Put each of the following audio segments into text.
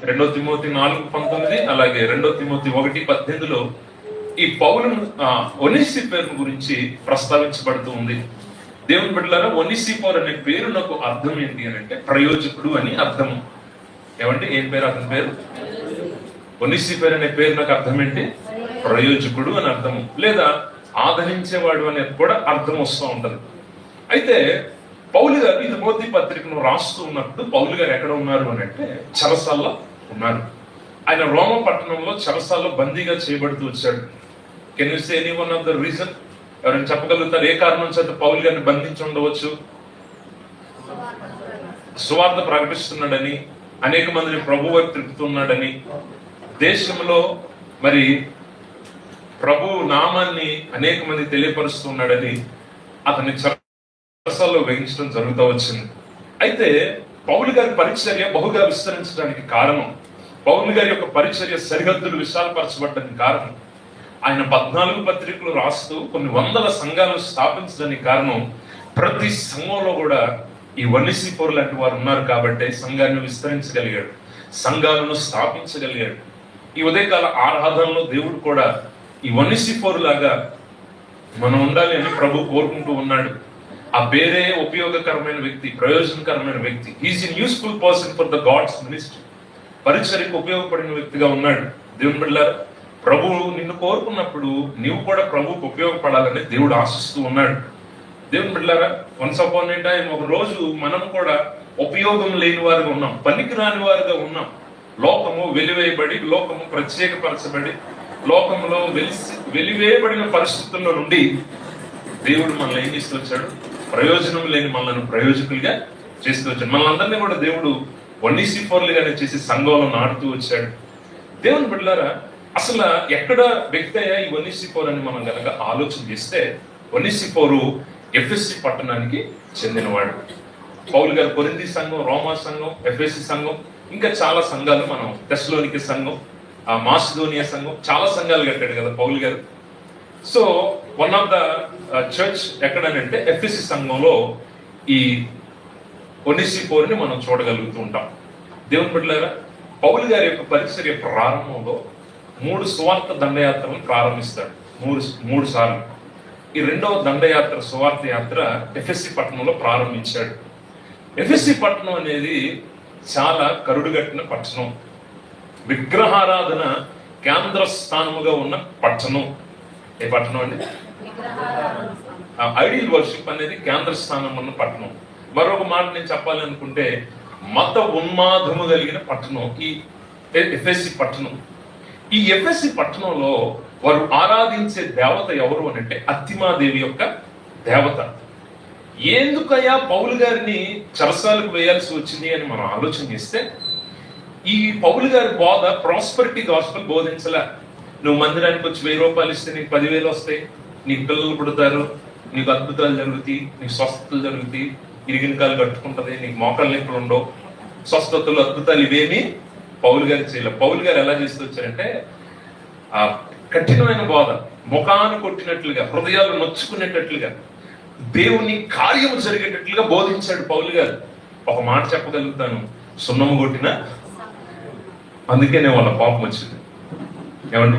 2 Timothy 4:19 అలాగే 2 Timothy 1:18లో ఈ పౌలు ఒనేసిఫోరు గురించి ప్రస్తావించబడుతూ ఉంది. దేవుని బిడ్డలారా, ఒనేసిఫోరు అనే పేరు నాకు అర్థం ఏంటి అని అంటే ప్రయోజకుడు అని అర్థము. ఏమంటే ఏం పేరు అతని పేరు? ఒనేసిఫోరు అనే పేరు నాకు అర్థం ఏంటి? ప్రయోజకుడు అని అర్థము, లేదా ఆదరించేవాడు అనేది కూడా అర్థం వస్తూ ఉంటది. అయితే పౌలు గారు ఈ తిమోతి పత్రికను రాస్తూ ఉన్నప్పుడు పౌలు గారు ఎక్కడ ఉన్నారు అని అంటే చెరసాల్లో ఉన్నారు. ఆయన రోమ పట్టణంలో చెరసాల్లో బందీగా చేయబడుతూ వచ్చాడు. Can you say any one of the reason? ఎవరైనా చెప్పగలుగుతారు ఏ కారణం చేత పౌలు గారిని బంధించి ఉండవచ్చు? సువార్త ప్రకటిస్తున్నాడని, అనేక మందిని ప్రభు వైపు తిప్పుతున్నాడని, దేశంలో మరి ప్రభు నామాన్ని అనేక మంది తెలియపరుస్తున్నాడని అతన్ని చెరసాల్లో వేయించడం జరుగుతూ వచ్చింది. అయితే పౌలు గారి పరిచర్య బహుగా విస్తరించడానికి కారణం, పౌలు గారి యొక్క పరిచర్య సరిహద్దులు విశాలపరచబడ్డానికి కారణం, ఆయన 14 పత్రికలు రాస్తూ కొన్ని వందల సంఘాలను స్థాపించడానికి కారణం, ప్రతి సంఘంలో కూడా ఈ ఒనేసిఫోరు లాంటి వారు ఉన్నారు కాబట్టి సంఘాన్ని విస్తరించగలిగాడు, సంఘాలను స్థాపించగలిగాడు. ఈ ఉదయకాల ఆరాధనలో దేవుడు కూడా ఈ ఒనేసిఫోరు లాగా మనం ఉండాలి అని ప్రభు కోరుకుంటూ ఉన్నాడు. ఆ పేరే ఉపయోగకరమైన వ్యక్తి, ప్రయోజనకరమైన వ్యక్తి. He is an useful person for the God's ministry. పరిచర్యకు ఉపయోగపడిన వ్యక్తిగా ఉన్నాడు. దేవుని బిడ్డలారా, ప్రభువు నిన్ను కోరుకున్నప్పుడు నీవు కూడా ప్రభువుకు ఉపయోగపడాలని దేవుడు ఆశిస్తూ ఉన్నాడు. దేవుని బిడ్డలారా, వన్స్ అపాన్ ఏ టైం ఒక రోజు మనం కూడా ఉపయోగం లేని వారుగా ఉన్నాం, పనికి రాని వారుగా ఉన్నాం. లోకము వెలివేయబడి, లోకము ప్రత్యేకపరచబడి, లోకంలో వెలివేయబడిన పరిస్థితుల్లో నుండి దేవుడు మనల్ని ఏం చేస్తూ వచ్చాడు? ప్రయోజనం లేని మనల్ని ప్రయోజకులుగా చేస్తూ వచ్చాడు. మనల్ని కూడా దేవుడు ఒనేసిఫోరులుగానే చేసి సంఘంలో నాటుతూ వచ్చాడు. దేవుని బిడ్డలారా, అసలు ఎక్కడ వ్యక్తి అయ్యా ఈ ఒనేసిఫోరు అని మనం కనుక ఆలోచన చేస్తే, ఒనేసిఫోరు ఎఫెసీ పట్టణానికి చెందినవాడు. పౌలు గారు కొరింథీ సంఘం, రోమా సంఘం, ఎఫెసీ సంఘం, ఇంకా చాలా సంఘాలు, మనం తెస్సలోనికే సంఘం, మాసిదోనియా సంఘం, చాలా సంఘాలు కట్టాడు కదా పౌలు గారు. So one of the church ఎక్కడనంటే ఎఫెసీ సంఘంలో ఈ ఒనేసిఫోరుని మనం చూడగలుగుతూ ఉంటాం. దేవుని బిడ్డలారా, పౌలు గారి యొక్క పరిచర్య ప్రారంభంలో 3 సువార్త దండయాత్రలను ప్రారంభిస్తాడు. మూడు సార్లు. ఈ 2వ దండయాత్ర, సువార్త యాత్ర ఎఫెసీ పట్టణంలో ప్రారంభించాడు. ఎఫెసీ పట్టణం అనేది చాలా కరుడుగట్టిన పట్టణం, విగ్రహారాధన కేంద్ర స్థానముగా ఉన్న పట్టణం. ఏ పట్టణం అండి? ఐడియల్ వర్షిప్ అనేది కేంద్ర స్థానం ఉన్న పట్టణం. మరొక మాట నేను చెప్పాలి అనుకుంటే, మత ఉన్మాదము కలిగిన పట్టణం ఈ ఎఫెసీ పట్టణం. ఈ ఎఫెసీ పట్టణంలో వారు ఆరాధించే దేవత ఎవరు అని అంటే అర్తిమాదేవి యొక్క దేవత. ఎందుకయ్యా పౌలు గారిని చెరసాలకు వేయాల్సి వచ్చింది అని మనం ఆలోచన చేస్తే, ఈ పౌలు గారి బోధ ప్రాస్పరిటీ గాస్పెల్ బోధించలే. నువ్వు మందిరానికి వచ్చి 1000 రూపాయలు ఇస్తే నీకు 10,000 వస్తాయి, నీకు పిల్లలు పుడతారు, నీకు అద్భుతాలు జరుగుతాయి, నీకు స్వస్థతలు జరుగుతాయి, ఇరిగిన కాలు కట్టుకుంటది, నీకు మోకాలు నొప్పులు ఉండవు, స్వస్థతలు, అద్భుతాలు ఇవేమి పౌలు గారు చేయలేదు. పౌలు గారు ఎలా చేస్తూ వచ్చారంటే ఆ కఠినమైన బోధ, ముఖాన్ని కొట్టినట్లుగా, హృదయాలు నొచ్చుకునేటట్లుగా, దేవుని కార్యము జరిగేటట్లుగా బోధించాడు పౌలు గారు. ఒక మాట చెప్పగలుగుతాను, సున్నము కొట్టిన అందుకేనే వాళ్ళ పాపం వచ్చింది. ఏమండి,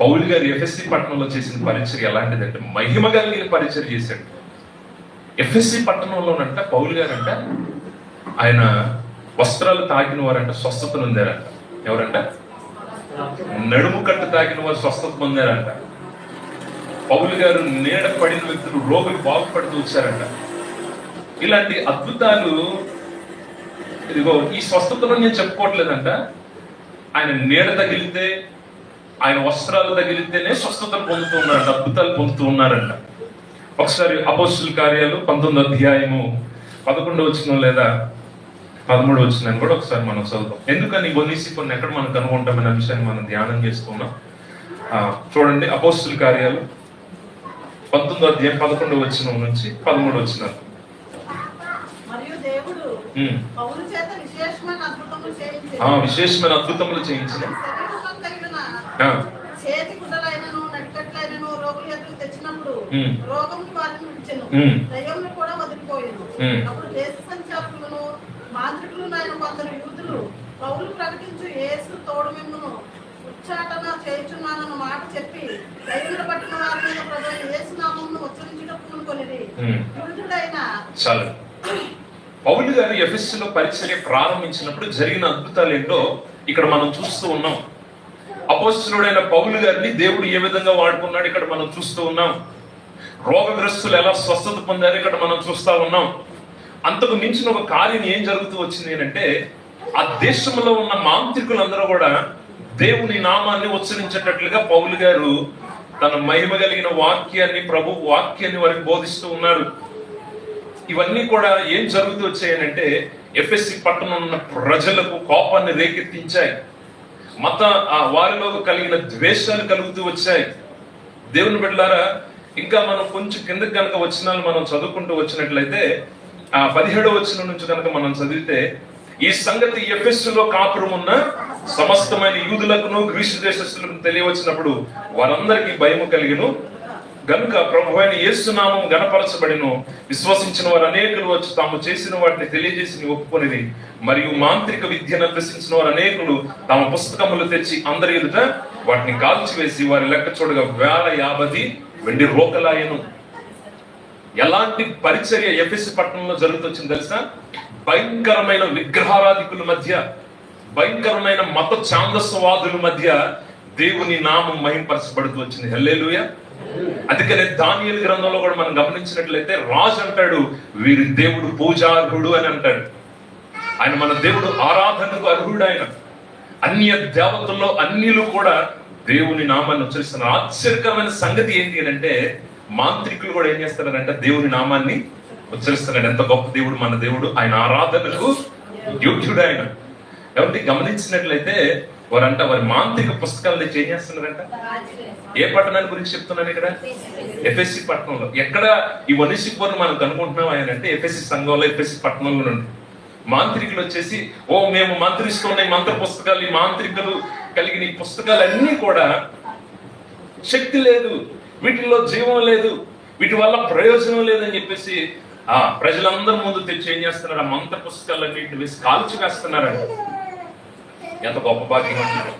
పౌలు గారు ఎఫెసీ పట్టణంలో చేసిన పరిచర్య ఎలాంటిదంటే మహిమ కలిగిన పరిచర్య చేశాడు. ఎఫెసీ పట్టణంలోనంట పౌలు గారంట ఆయన వస్త్రాలు తాకిన వారంట స్వస్థత పొందారంట. ఎవరంట? నడుము కట్టు తాకిన వారు స్వస్థత పొందారంట. పౌలు గారు నీడ పడిన వ్యక్తులు, రోగులు బాగుపడుతూ వచ్చారంట. ఇలాంటి అద్భుతాలు, ఇదిగో ఈ స్వస్థతలో నేను చెప్పుకోవట్లేదంట, ఆయన నీడ తగిలితే, ఆయన వస్త్రాలు తగిలితేనే స్వస్థతలు పొందుతూ ఉన్నారంట, అద్భుతాలు పొందుతూ ఉన్నారంట. ఒకసారి అపోస్తుల కార్యాలు 19వ అధ్యాయము 11వ వచనం లేదా 13వ వచనాన్ని కూడా ఒకసారి మనం చదువుతాం. ఎందుకని ఒనేసిఫోరుని ఎక్కడ మనం కనుగొంటామనే విషయాన్ని మనం ధ్యానం చేసుకున్నాం. చూడండి, అపోస్తుల కార్యాలు 19వ అధ్యాయం 11వ వచనం నుంచి 13వ వచనం. విశేషమైన అద్భుతములు చేయించిన పౌలు ప్రకటించు యేసు తోడు మిమ్మును ఉచ్చాటన చేయుచున్నానన్న మాట చెప్పి దైవుల పట్టిన వారి మీద ప్రజలు యేసు నామమును ఉచ్చరించుటకు కొనిది. యూదుడైన చాలు. పౌలు గారు ఎఫెసులో పరిచర్య ప్రారంభించినప్పుడు జరిగిన అద్భుతాలు ఏంటో ఇక్కడ మనం చూస్తూ ఉన్నాం. అపోస్తలుడైన పౌలు గారిని దేవుడు ఏ విధంగా వాడుకున్నాడు ఇక్కడ మనం చూస్తూ ఉన్నాం. రోగగ్రస్తులు ఎలా స్వస్థత పొందారు ఇక్కడ మనం చూస్తా ఉన్నాం. అంతకు మించిన ఒక కార్యం ఏం జరుగుతూ వచ్చింది అంటే, ఆ దేశంలో ఉన్న మాంత్రికులందరూ కూడా దేవుని నామాన్ని ఉచ్చరించేటట్లుగా పౌలు గారు తన మహిమ కలిగిన వాక్యాన్ని, ప్రభు వాక్యాన్ని వారికి బోధిస్తూ ఉన్నారు. ఇవన్నీ కూడా ఏం జరుగుతూ వచ్చాయనంటే, ఎఫెసీ పట్టణంలో ఉన్న ప్రజలకు కోపాన్ని రేకెత్తించాయి. వారిలో కలిగిన ద్వేషాలు కలుగుతూ వచ్చాయి. దేవుని బిడ్డలారా, ఇంకా మనం కొంచెం కిందకి కనుక వచనాలు మనం చదువుకుంటూ వచ్చినట్లయితే, 17వ వచనం నుంచి కనుక మనం చదివితే, ఈ సంగతి ఎఫెసులో కాపురం ఉన్న సమస్తమైన యూదులకును గ్రీసు దేశస్తులకు తెలియవచ్చినప్పుడు వారందరికీ భయము కలిగిను. గనుక ప్రభువైన యేసు నామం గణపరచబడిను. విశ్వసించిన వారు అనేకులు వచ్చి తాము చేసిన వాటిని తెలియజేసి ఒప్పుకొనిది. మరియు మాంత్రిక విద్యను అభ్యసించిన వారు అనేకులు తమ పుస్తకములు తెచ్చి అందరి ఎదుట వాటిని కాల్చివేసి వారి లెక్క చూడగా 1050 వెండి రోకలాయను. ఎలాంటి పరిచర్య ఎఫెసు పట్టణంలో జరుగుతొచ్చింది తెలుసా? భయంకరమైన విగ్రహారాధికుల మధ్య, భయంకరమైన మత ఛాందస్వాదుల మధ్య దేవుని నామం మహింపరచబడుతూ వచ్చింది. హల్లెలూయా. అందుకనే దానియేలు గ్రంథంలో కూడా మనం గమనించినట్లయితే రాజు అంటాడు, వీరి దేవుడు పూజార్హుడు అని అంటాడు. ఆయన మన దేవుడు ఆరాధనకు అర్హుడు. ఆయన అన్య దేవతల్లో అన్యులు కూడా దేవుని నామాన్ని ఉచ్చరిస్తున్నారు. ఆశ్చర్యకరమైన సంగతి ఏంటి అని అంటే, మాంత్రికులు కూడా ఏం చేస్తారంటే దేవుని నామాన్ని ఉచ్చరిస్తున్నాడు. ఎంత గొప్ప దేవుడు మన దేవుడు, ఆయన ఆరాధనకు యోగ్యుడు ఆయన. కాబట్టి గమనించినట్లయితే వారి మాంత్రిక పుస్తకాలు తెచ్చి ఏం చేస్తున్నారంట? ఏ పట్టణాన్ని గురించి చెప్తున్నాను ఇక్కడ? ఎఫెసీ పట్టణంలో. ఎక్కడ ఈ వనిసిపోర్ను మనం కనుక్కుంటున్నాం ఆయన అంటే ఎఫెసీ సంఘంలో, ఎఫెసీ పట్టణంలో నుండి మాంత్రికులు వచ్చేసి, మేము మంత్రిస్తున్న ఈ మంత్ర పుస్తకాలు, ఈ మాంత్రికులు కలిగిన ఈ పుస్తకాలన్నీ కూడా శక్తి లేదు, వీటిల్లో జీవం లేదు, వీటి వల్ల ప్రయోజనం లేదని చెప్పేసి ప్రజలందరి ముందు తెచ్చి ఏం చేస్తున్నారు? ఆ మంత్ర పుస్తకాలన్నింటిని వేసి కాల్చి వేస్తున్నారండి. ఎంత గొప్ప భాగ్యం ఉంటుంది.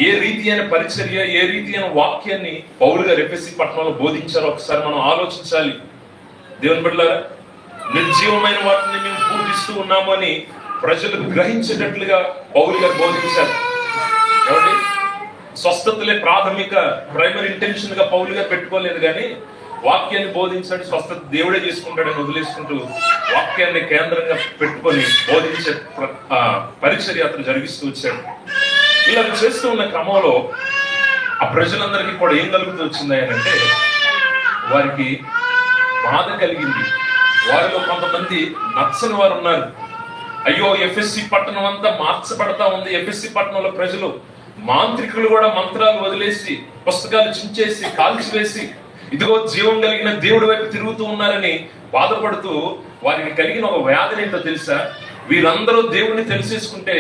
ఏ రీతి అయిన పరిచర్య, ఏ రీతి అయిన వాక్యాన్ని పౌలు గారు ఎఫెసీ పట్టణంలో బోధించారో ఒకసారి మనం ఆలోచించాలి. దేవుని బిడ్డలారా, నిర్జీవమైన వాటిని మేము పూజిస్తూ ఉన్నాము అని ప్రజలకు గ్రహించేటట్లుగా పౌలు గారు బోధించారు. కాబట్టి స్వస్థతలే ప్రైమరీ ఇంటెన్షన్ గా పౌలు గారు పెట్టుకోలేదు, కానీ వాక్యాన్ని బోధించాడు. స్వస్థత దేవుడే చేసుకుంటాడని వదిలేసుకుంటూ వాక్యాన్ని కేంద్రంగా పెట్టుకొని బోధించే పరిచర్య అతను జరిగిస్తూ వచ్చాడు. ఇలా చేస్తూ ఉన్న క్రమంలో ఆ ప్రజలందరికీ కూడా ఏం కలుగుతూ వచ్చింది అంటే, వారికి బాధ కలిగింది. వారిలో కొంతమంది నచ్చని వారు ఉన్నారు. అయ్యో, ఎఫెసీ పట్టణం అంతా మార్చబడతా ఉంది. ఎఫెసీ పట్టణంలో ప్రజలు, మాంత్రికులు కూడా మంత్రాలు వదిలేసి, పుస్తకాలు చించేసి, కాల్చివేసి, ఇదిగో జీవం కలిగిన దేవుడి వైపు తిరుగుతూ ఉన్నారని బాధపడుతూ, వారికి కలిగిన ఒక వ్యాధి ఏంటో తెలుసా? వీరందరూ దేవుడిని తెలిసేసుకుంటే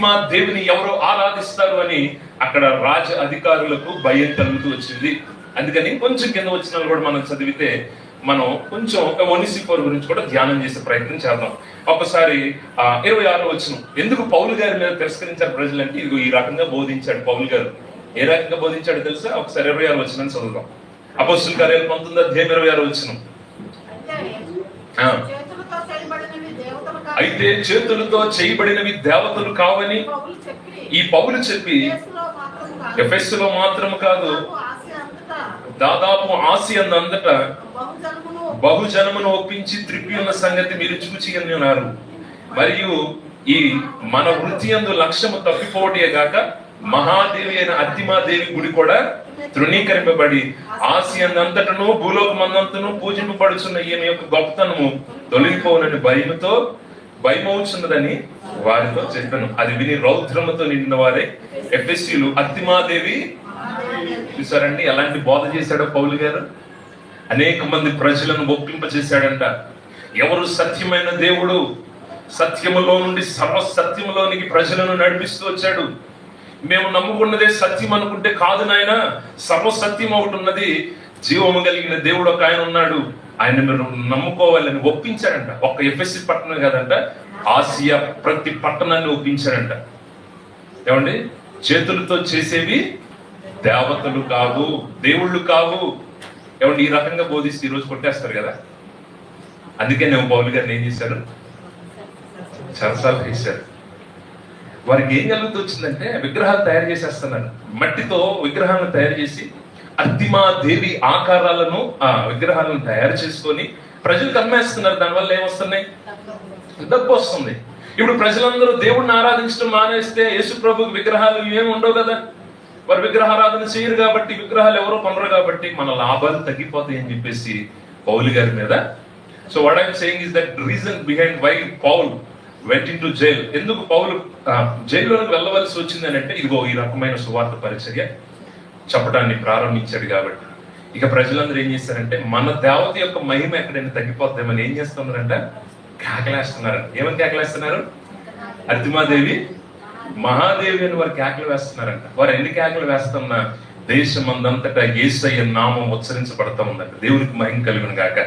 మా దేవుని ఎవరో ఆరాధిస్తారు అని అక్కడ రాజ అధికారులకు భయం కలుగుతూ వచ్చింది. అందుకని కొంచెం కింద వచ్చిన కూడా మనం చదివితే మనం కొంచెం ఒనిసిఫోర్ గురించి కూడా ధ్యానం చేసే ప్రయత్నం చేద్దాం. ఒకసారి 26వ వచనం, ఎందుకు పౌలు గారి మీద తిరస్కరించారు ప్రజలంటే, ఇదిగో ఈ రకంగా బోధించాడు పౌలు గారు. ఏ రకంగా బోధించాడు తెలుసా? ఒకసారి 26వ వచనం చదువుదాం. అపోస్తలుల కార్యాలు 19వ అధ్యాయం 26వ వచనం. అయితే చేతులతో చేయబడినవి దేవతలు కావని ఈ పౌలు చెప్పి ఎఫెసులో మాత్రం కాదు, దాదాపు ఆసియా అంతటా బహుజనమును ఒప్పించి త్రిప్పి ఉన్న సంగతి మీరు చూచి ఉన్నారు. మరియు ఈ మన వృత్తి యందు లక్ష్యము తప్పిపోవటే గాక మహాదేవి అయిన అర్తిమాదేవి గుడి కూడా తృణీకరింపబడి ఆసియందంతటను భూలోకమందంతను పూజింపబడుచున్న ఈమె యొక్క గొప్పతనము తొలగిపోనని భయమవుచున్నదని వారితో చెప్పాను. అది విని రౌద్రముతో నిండిన వారే ఎఫెసీయులు అర్తిమాదేవి. చూసారండి ఎలాంటి బోధ చేశాడో పౌలు గారు? అనేక మంది ప్రజలను ఒప్పింప చేశాడంట. ఎవరు సత్యమైన దేవుడు? సత్యములో నుండి సర్వసత్యములోనికి ప్రజలను నడిపిస్తూ వచ్చాడు. మేము నమ్ముకున్నదే సత్యం అనుకుంటే కాదు నాయన, సర్వసత్యం ఒకటి ఉన్నది, జీవము కలిగిన దేవుడు ఒక ఆయన ఉన్నాడు, ఆయన మీరు నమ్ముకోవాలని ఒప్పించాడంట. ఒక్క ఎఫెసీ పట్టణం కాదంట, ఆసియా ప్రతి పట్టణాన్ని ఒప్పించాడంట. ఏమండి, చేతులతో చేసేవి దేవతలు కావు, దేవుళ్ళు కావు. ఏమండి, ఈ రకంగా బోధిస్తే ఈరోజు కొట్టేస్తారు కదా. అందుకే నేను పౌలు గారిని ఏం చేశారు, చరసాలు వేశారు. వారికి ఏం కలుగుతూ వచ్చిందంటే విగ్రహాలు తయారు చేసేస్తున్నారు. మట్టితో విగ్రహాలను తయారు చేసి అర్తిమా దేవి ఆకారాలను విగ్రహాలను తయారు చేసుకొని ప్రజలకు అమ్మేస్తున్నారు. దానివల్ల ఏమొస్తున్నాయి, డబ్బు వస్తుంది. ఇప్పుడు ప్రజలందరూ దేవుడిని ఆరాధించడం మానేస్తే యేసు ప్రభుకి విగ్రహాలు ఏమి ఉండవు కదా. వారు విగ్రహారాధన చేయరు కాబట్టి, విగ్రహాలు ఎవరో కొనరు కాబట్టి మన లాభాలు తగ్గిపోతాయి అని చెప్పేసి పౌలు గారి మీద. So what I'm saying is that reason behind why Paul went in to jail. ఎందుకు పౌలు జైల్లోకి వెళ్ళవలసి వచ్చింది అని అంటే, ఇదిగో ఈ రకమైన సువార్త పరిచర్య చెప్పడాన్ని ప్రారంభించాడు కాబట్టి. ఇక ప్రజలందరూ ఏం చేస్తారంటే, మన దేవత యొక్క మహిమ ఎక్కడైనా తగ్గిపోతామని ఏం చేస్తున్నారంట, కేకలేస్తున్నారు. ఏమని కేకలేస్తున్నారు, అర్తిమాదేవి మహాదేవి అని వారు కేకలు వేస్తున్నారంట. వారు ఎన్ని కేకలు వేస్తున్నా దేశమందంతటా యేసయ్య నామం ఉచ్చరించబడతా ఉందంట. దేవునికి మహిమ కలుగును గాక.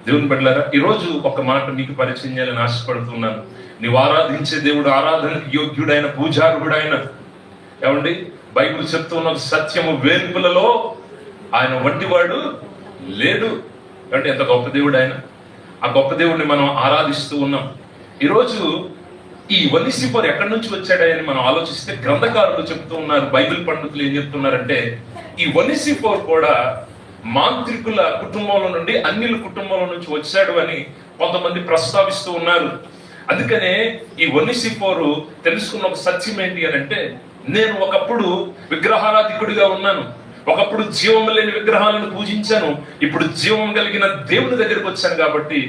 దేవుని బిడ్డలారా, ఈ రోజు ఒక మాట మీకు పరిచయం చేయాలని ఆశపడుతున్నాను. నీవు ఆరాధించే దేవుడు ఆరాధనకు యోగ్యుడైన పూజారుడైన. ఏమండి, బైబిల్ చెప్తున్న సత్యము వేర్పులలో ఆయన వంటివాడు లేడు. అంటే ఎంత గొప్ప దేవుడు ఆయన. ఆ గొప్ప దేవుడిని మనం ఆరాధిస్తూ ఉన్నాం. ఈరోజు ఈ ఒనిసిఫోరు ఎక్కడి నుంచి వచ్చాడని మనం ఆలోచిస్తే గ్రంథకారులు చెప్తూ ఉన్నారు, బైబిల్ పండితులు ఏం చెప్తున్నారంటే, ఈ ఒనిసిఫోరు కూడా మాంత్రికుల కుటుంబంలో నుండి, అన్యుల కుటుంబంలో నుంచి వచ్చాడు అని కొంతమంది ప్రస్తావిస్తూ ఉన్నారు. అందుకనే ఈ ఒనిసిఫోరు తెలుసుకున్న ఒక సత్యం ఏంటి అని అంటే, నేను ఒకప్పుడు విగ్రహారాధికుడిగా ఉన్నాను, ఒకప్పుడు జీవం లేని విగ్రహాలను పూజించాను, ఇప్పుడు జీవం కలిగిన దేవుని దగ్గరికి వచ్చాను కాబట్టి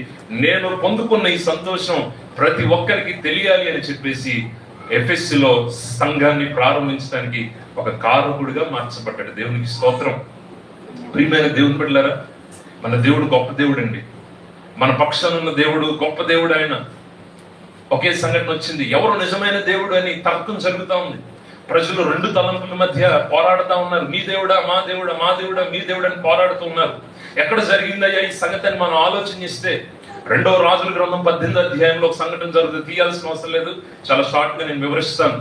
నేను పొందుకున్న ఈ సంతోషం ప్రతి ఒక్కరికి తెలియాలి అని చెప్పేసి ఎఫెస్సులో సంఘాన్ని ప్రారంభించడానికి ఒక కారకుడిగా మార్చబడ్డాడు. దేవునికి స్తోత్రం. ప్రియమైన దేవుని బిడ్డలారా, మన దేవుడు గొప్ప దేవుడు అండి. మన పక్షాన ఉన్న దేవుడు గొప్ప దేవుడు. ఆయన ఒకే సంఘటన వచ్చింది, ఎవరు నిజమైన దేవుడు అని తర్కం జరుగుతూ ఉంది. ప్రజలు రెండు తలంపుల మధ్య పోరాడుతూ ఉన్నారు. మీ దేవుడా, మా దేవుడా, మా దేవుడా, మీ దేవుడు అని పోరాడుతూ ఉన్నారు. ఎక్కడ జరిగిందయ్యా ఈ సంగతి అని మనం ఆలోచన చేస్తే, 2వ రాజుల గ్రంథం 18వ అధ్యాయంలో ఒక సంఘటన జరుగుతుంది. తీయాల్సిన అవసరం లేదు, చాలా షార్ట్ గా నేను వివరిస్తాను.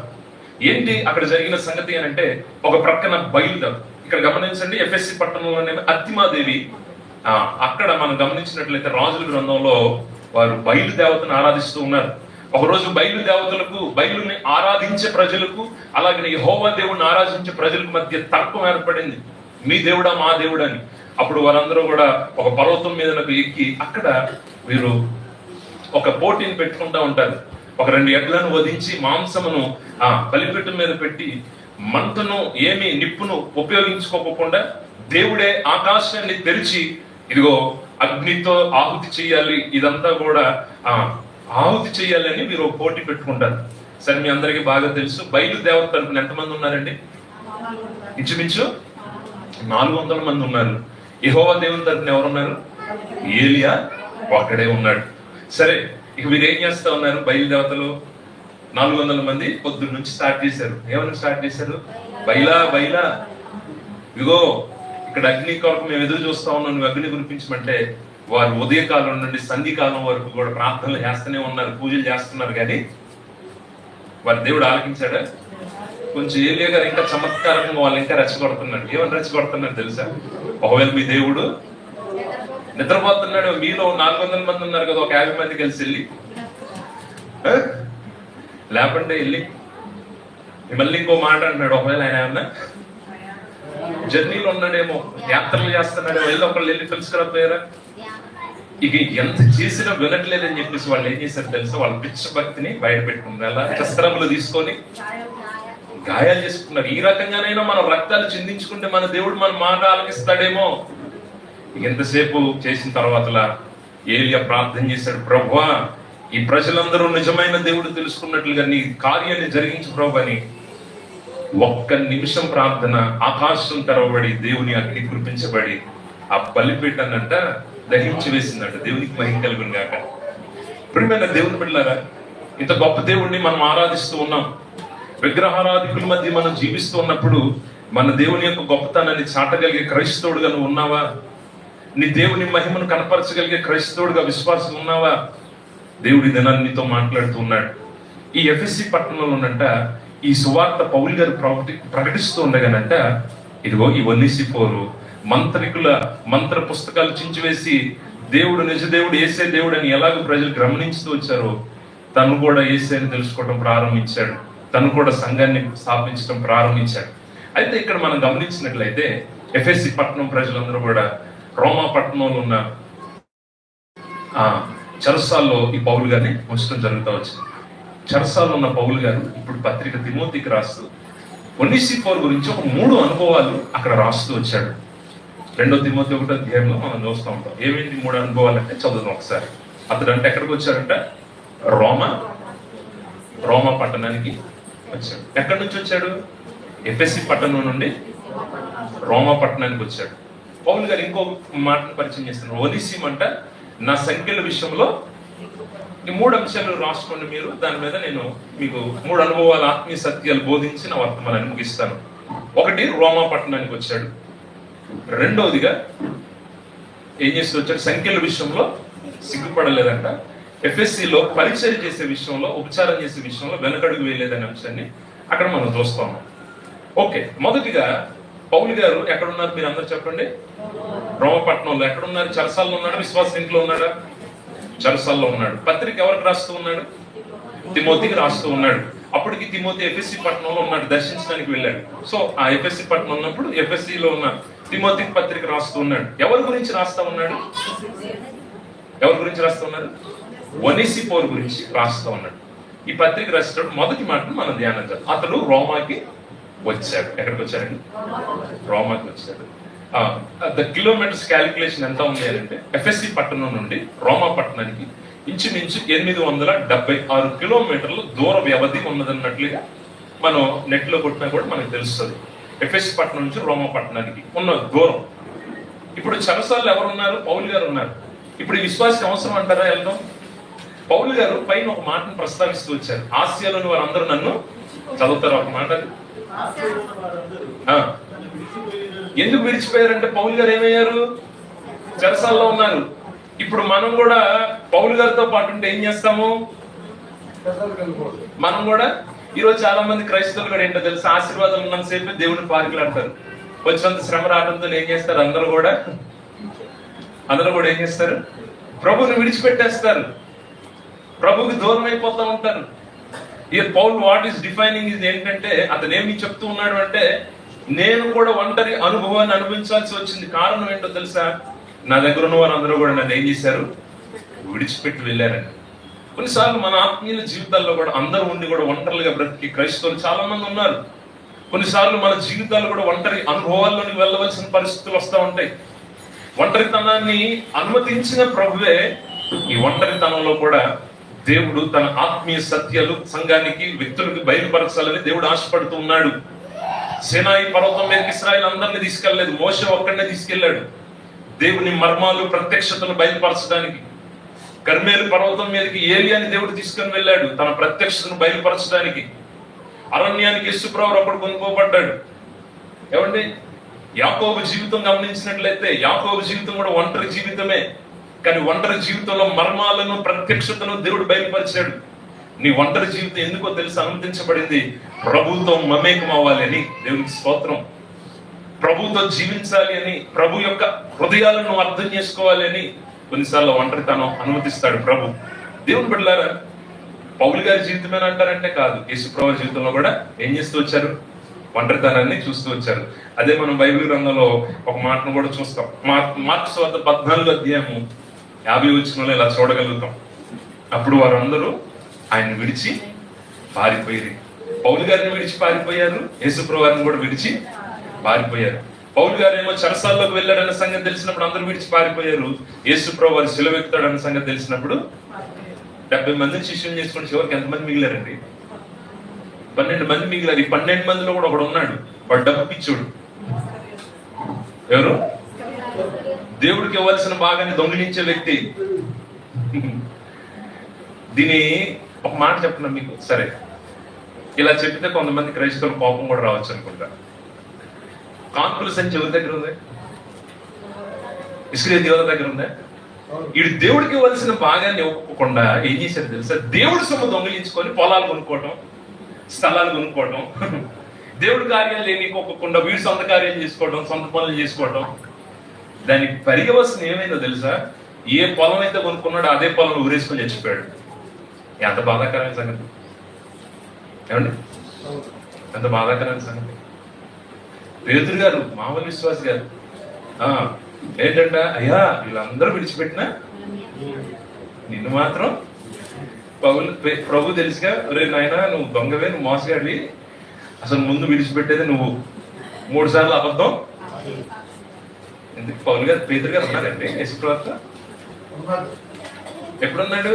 ఏంటి అక్కడ జరిగిన సంగతి అని అంటే, ఒక ప్రక్కన బయలుదేరు. ఇక్కడ గమనించండి, ఎఫెస్సి పట్టణంలోనే అర్తిమాదేవి. అక్కడ మనం గమనించినట్లయితే రాజుల గ్రంథంలో వారు బయలుదేవతను ఆరాధిస్తూ ఉన్నారు. ఒకరోజు బయలుదేవతలకు, బయలుని ఆరాధించే ప్రజలకు, అలాగే యెహోవా దేవుడిని ఆరాధించే ప్రజలకు మధ్య తర్కం ఏర్పడింది, మీ దేవుడా మా దేవుడా అని. అప్పుడు వారందరూ కూడా ఒక పర్వతం మీదకు ఎక్కి అక్కడ వీరు ఒక పోటీని పెట్టుకుంటా ఉంటారు. ఒక 2 ఎడ్లను వధించి మాంసమును బలిపీఠం మీద పెట్టి మంటను నిప్పును ఉపయోగించుకోకుండా దేవుడే ఆకాశాన్ని తెరిచి ఇదిగో అగ్నితో ఆహుతి చేయాలి, ఇదంతా కూడా ఆహుతి చేయాలని మీరు పోటీ పెట్టుకుంటారు. సరే, మీ అందరికీ బాగా తెలుసు బయలుదేవత తరపున ఎంతమంది ఉన్నారండి? ఇంచుమించు 400 మంది ఉన్నారు. యెహోవా దేవుని తరపున ఎవరున్నారు? ఏలియా ఒక్కడే ఉన్నాడు. సరే, ఇక మీరు ఏం చేస్తా ఉన్నారు? బయలుదేవతలు 400 మంది పొద్దున్న నుంచి స్టార్ట్ చేశారు. ఏమని స్టార్ట్ చేశారు? బైలా బైలా, ఇదిగో ఇక్కడ అగ్ని కొరకు మేము ఎదురు చూస్తా ఉన్నాం, నువ్వు అగ్ని కురిపించమంటే వారు ఉదయకాలం నుండి సంధికాలం వరకు కూడా ప్రార్థనలు చేస్తూనే ఉన్నారు, పూజలు చేస్తున్నారు. కానీ వారి దేవుడు ఆలకించాడా? కొంచెం ఏలియా గారు ఇంకా చమత్కారంగా వాళ్ళు ఇంకా రెచ్చగొడుతున్నాడు. ఏమని రెచ్చగొడుతున్నాడు తెలుసా? ఒకవేళ మీ దేవుడు నిద్రపోతున్నాడు, మీలో 400 మంది ఉన్నారు కదా, ఒక 50 మంది కలిసి వెళ్ళి లేపంటే వెళ్ళి మళ్ళీ ఇంకో మాట అంటున్నాడు, ఒకవేళ ఆయన ఏమన్నా జర్నీలో ఉన్నాడేమో, యాత్రలు చేస్తున్నాడేమో, వెళ్ళి ఒకళ్ళు వెళ్ళి తెలుసుకురాపోయారా? ఇక ఎంత చేసినా వినట్లేదని చెప్పేసి వాళ్ళు ఏం చేశారు తెలుసా? వాళ్ళ పిచ్చ భక్తిని బయట పెట్టుకున్నారు. అలా శస్త్రములు తీసుకొని గాయాలు చేసుకున్నారు. ఈ రకంగానైనా మనం రక్తాలు చిందించుకుంటే మన దేవుడు మన మాట ఆలకిస్తాడేమో. ఎంతసేపు చేసిన తర్వాతలా ఏలియా ప్రార్థన చేశాడు, ప్రభువా ఈ ప్రజలందరూ నిజమైన దేవుడు తెలుసుకున్నట్లుగా నీ కార్యాన్ని జరిగించు ప్రభు అని. ఒక్క నిమిషం ప్రార్థన, ఆకాశం తెరవబడి దేవుని అగ్ని కురిపించబడి ఆ బలిపీఠాన్నంట దహించి వేసిందంట. దేవునికి మహిమ కలుగును గాక. ప్రియమైన దేవుని బిడ్డలారా, ఇంత గొప్ప దేవుడిని మనం ఆరాధిస్తూ ఉన్నాం. విగ్రహారాధికుల మధ్య మనం జీవిస్తూ ఉన్నప్పుడు మన దేవుని యొక్క గొప్పతనాన్ని చాటగలిగే క్రైస్తవుడుగా నువ్వు ఉన్నావా? నీ దేవుని మహిమను కనపరచగలిగే క్రైస్తవుడుగా విశ్వాసం ఉన్నావా? దేవుడి దినాన్ని నీతో మాట్లాడుతూ ఉన్నాడు. ఈ ఎఫెసీ పట్టణంలో ఉన్నంట ఈ సువార్త పౌలు గారు ప్రకటిస్తూ ఉండగానంట, ఇదిగో ఈ ఒనేసిఫోరు మంత్రికుల మంత్ర పుస్తకాలు చించివేసి దేవుడు నిజదేవుడు యేసే దేవుడు అని ఎలాగో ప్రజలు గమనించుతూ వచ్చారో, తను కూడా యేసేని తెలుసుకోవడం ప్రారంభించాడు. తను కూడా సంఘాన్ని స్థాపించడం ప్రారంభించాడు. అయితే ఇక్కడ మనం గమనించినట్లయితే ఎఫెసీ పట్టణం ప్రజలందరూ కూడా రోమా పట్టణంలో ఉన్న చెరసాల్లో ఈ పౌలు గారిని ఉంచడం జరుగుతూ వచ్చింది. చెరసాల్లో ఉన్న పౌలు గారు ఇప్పుడు పత్రిక తిమోతికి రాస్తూ ఒనేసిఫోరు గురించి ఒక 3 అనుభవాలు అక్కడ రాస్తూ వచ్చాడు. 2 తిమోతి 1వ అధ్యాయంలో మనం చూస్తూ ఉంటాం. ఏమేంటి 3 అనుభవాలు అంటే చదువుతాం ఒకసారి. అతడు అంటే ఎక్కడికి వచ్చాడంట? రోమా పట్టణానికి వచ్చాడు. ఎక్కడి నుంచి వచ్చాడు? ఎఫెసీ పట్టణం నుండి రోమా పట్టణానికి వచ్చాడు. పౌలు గారు ఇంకో మాటను పరిచయం చేస్తున్నారు. ఒనేసిము అంట నా సంఖ్యల విషయంలో ఈ 3 అంశాలు రాసుకోండి మీరు. దాని మీద నేను మీకు 3 అనుభవాల ఆత్మీయ సత్యాలు బోధించి నా వర్తమానాన్ని ముగిస్తాను. 1 రోమా పట్టణానికి వచ్చాడు. 2వదిగా ఏం చేస్తూ వచ్చాడు? సంఖ్యల విషయంలో సిగ్గుపడలేదంట. ఎఫ్ఎస్సిలో పరిచయం చేసే విషయంలో, ఉపచారం చేసే విషయంలో వెనకడుగు వేయలేదనే అంశాన్ని అక్కడ మనం చూస్తాము. ఓకే, మొదటిగా పౌలు గారు ఎక్కడున్నారు మీరు అందరు చెప్పండి? రోమపట్నంలో. ఎక్కడున్నారు? చెరసాల్లో ఉన్నాడు? విశ్వాస ఇంట్లో ఉన్నాడా? చెరసాల్లో ఉన్నాడు. పత్రిక ఎవరికి రాస్తూ ఉన్నాడు? తిమోతికి రాస్తూ ఉన్నాడు. అప్పటికి తిమోతి ఎఫెసీ పట్టణంలో ఉన్నాడు, దర్శించడానికి వెళ్ళాడు. సో ఆ ఎఫెసీ పట్టణం ఉన్నప్పుడు ఎఫెసీలో ఉన్న తిమోతికి పత్రిక రాస్తూ ఉన్నాడు. ఎవరి గురించి రాస్తా ఉన్నాడు? ఎవరి గురించి రాస్తా ఉన్నాడు? ఒనేసిఫోరు గురించి రాస్తా ఉన్నాడు. ఈ పత్రిక రాసేటప్పుడు మొదటి మాటను మనం ధ్యానం చేద్దాం. అతడు రోమాకి వచ్చాడు. ఎక్కడికి వచ్చాడండి? రోమాకి వచ్చాడు. ద కిలోమీటర్స్ క్యాలిక్యులేషన్ ఎంత ఉంది అంటే, ఎఫెసీ పట్టణం నుండి రోమా పట్టణానికి ఇంచుమించు 876 కిలోమీటర్లు దూర వ్యవధి ఉన్నదన్నట్లుగా మనం నెట్ లో కొట్టినా కూడా మనకు తెలుస్తుంది. ఎఫెసీ పట్టణం నుంచి రోమా పట్టణానికి ఉన్న దూరం. ఇప్పుడు చెరసాల్లో ఎవరున్నారు? పౌలు గారు ఉన్నారు. ఇప్పుడు ఈ విశ్వాసం అవసరం అంటారా వెళ్దాం? పౌలు గారు పైన ఒక మాటను ప్రస్తావిస్తూ వచ్చారు. ఆసియాలోని వారందరూ నన్ను చదువుతారు. ఒక మాట ఎందుకు విడిచిపోయారంటే, పౌలు గారు ఏమయ్యారు? చెరసాల్లో ఉన్నారు. ఇప్పుడు మనం కూడా పౌలు గారితో పాటు ఉంటే ఏం చేస్తాము? మనం కూడా ఈరోజు చాలా మంది క్రైస్తవులు కూడా ఏంటో తెలుసు, ఆశీర్వాదం ఉన్నంతసేపు దేవుని పార్కులు అంటారు. వచ్చినంత శ్రమ రావడంతో ఏం చేస్తారు? అందరూ కూడా ఏం చేస్తారు? ప్రభువుని విడిచిపెట్టేస్తారు, ప్రభువుకి దూరం అయిపోతా ఉంటారు. ఈ పౌల్ వాట్ ఈస్ డిఫైనింగ్ ఇది ఏంటంటే, అతను ఏమి చెప్తూ ఉన్నాడు అంటే, నేను కూడా ఒంటరి అనుభవాన్ని అనుభవించాల్సి వచ్చింది. కారణం ఏంటో తెలుసా? నా దగ్గర ఉన్న వారందరూ కూడా నన్ను ఏం చేశారు? విడిచిపెట్టి వెళ్ళారని. కొన్నిసార్లు మన ఆత్మీయుల జీవితాల్లో కూడా అందరూ ఉండి కూడా ఒంటరిగా బ్రతికి క్రైస్తవులు చాలా మంది ఉన్నారు. కొన్నిసార్లు మన జీవితాలు కూడా ఒంటరి అనుభవాల్లోకి వెళ్ళవలసిన పరిస్థితులు వస్తూ ఉంటాయి. ఒంటరితనాన్ని అనుమతించిన ప్రభువే ఈ ఒంటరితనంలో కూడా దేవుడు తన ఆత్మీయ సత్యాలు సంఘానికి, వ్యక్తులకు బయలుపరచాలని దేవుడు ఆశపడుతూ ఉన్నాడు. సీనాయి పర్వతం మీదకి ఇశ్రాయేలు అందరినీ తీసుకెళ్లలేదు, మోషే ఒక్కడినే తీసుకెళ్లాడు. దేవుని మర్మాలు, ప్రత్యక్షతను బయలుపరచడానికి. కర్మేలు పర్వతం మీదకి ఏలియాని దేవుడు తీసుకొని వెళ్ళాడు, తన ప్రత్యక్షతను బయలుపరచడానికి. అరణ్యానికి యేసుప్రభువు అప్పుడు కొనుక్కోబడ్డాడు. ఏమండి, యాకోబు జీవితం గమనించినట్లయితే యాకోబు జీవితం కూడా ఒంటరి జీవితమే. కానీ ఒంటరి జీవితంలో మర్మాలను, ప్రత్యక్షతను దేవుడు బయలుపరిచాడు. నీ ఒంటరి జీవితం ఎందుకో తెలుసు అనుమతించబడింది? ప్రభుతో మమేకం అవ్వాలి అని. దేవునికి స్తోత్రం. ప్రభుతో జీవించాలి అని, ప్రభు యొక్క హృదయాలను అర్థం చేసుకోవాలి అని కొన్నిసార్లు ఒంటరితనం అనుమతిస్తాడు ప్రభు. దేవుని బిడ్డలారా, పౌలు గారి జీవితమేనా అంటారంటే కాదు. యేసుప్రభు జీవితంలో కూడా ఏం చేస్తూ వచ్చారు? ఒంటరితనాన్ని చూస్తూ వచ్చారు. అదే మనం బైబిల్ గ్రంథంలో ఒక మాటను కూడా చూస్తాం. మార్కు సువార్త 14వ అధ్యాయము 50వ వచనంలో ఇలా చూడగలుగుతాం. అప్పుడు వారందరూ ఆయన విడిచి పారిపోయారు. పౌలు గారిని విడిచి పారిపోయారు, యేసుప్రభు వారిని కూడా విడిచి పారిపోయారు. పౌలు గారు ఏమో చెరసాల్లోకి వెళ్ళాడన్న సంగతి తెలిసినప్పుడు అందరూ విడిచి పారిపోయారు. యేసుప్రభు వారు సిలువెక్కుతాడన్న సంగతి తెలిసినప్పుడు 70 మందిని శిష్యులు చేసుకుని చివరికి ఎంతమంది మిగిలారండి? 12 మంది మిగిలారు. ఈ 12 మందిలో కూడా ఒకడు ఉన్నాడు, వాడు డబ్బు పిచ్చోడు. ఎవరు? దేవుడికి ఇవ్వాల్సిన భాగాన్ని దొంగిలించే వ్యక్తి. దీని ఒక మాట చెప్తున్నా మీకు. సరే, ఇలా చెప్తే కొంతమంది క్రైస్తవులు కోపం కూడా రావచ్చు అనుకుంటా. కాన్పుల సంచి ఎవరి దగ్గర ఉంది? ఇస్రాయేల్ దేవత దగ్గర ఉందా? వీడు దేవుడికి ఇవ్వాల్సిన భాగాన్ని ఇవ్వకుండా ఏం చేశారు తెలుసా? దేవుడి సొమ్ము దొంగిలించుకొని పొలాలు కొనుక్కోవటం, స్థలాలు కొనుక్కోవటం, దేవుడి కార్యాలు లేనికోకుండా వీడు సొంత కార్యాలు చేసుకోవడం, సొంత పనులు చేసుకోవడం. దానికి పర్యవసనం ఏమైందో తెలుసా? ఏ పొలం అయితే కొనుక్కున్నాడో అదే పొలం ఊరేసుకొని చచ్చిపోయాడు. ఎంత బాధాకరమైన సంగతి ఏమండి, ఎంత బాధాకరమైన సంగతి. పేతురు గారు మామూలు విశ్వాసి గారు ఏంటంట, అయ్యా వీళ్ళందరూ విడిచిపెట్టినా నిన్ను మాత్రం ప్రభు తెలుసుగా, రే నాయనా నువ్వు దొంగవే, నువ్వు మోసగాడివి, అసలు ముందు విడిచిపెట్టేది నువ్వు, 3 సార్లు అబద్ధం. ఎందుకు పౌలు గారు పేతురు గారు ఉన్నారండి యేసుప్రవక్త? ఎప్పుడున్నాడు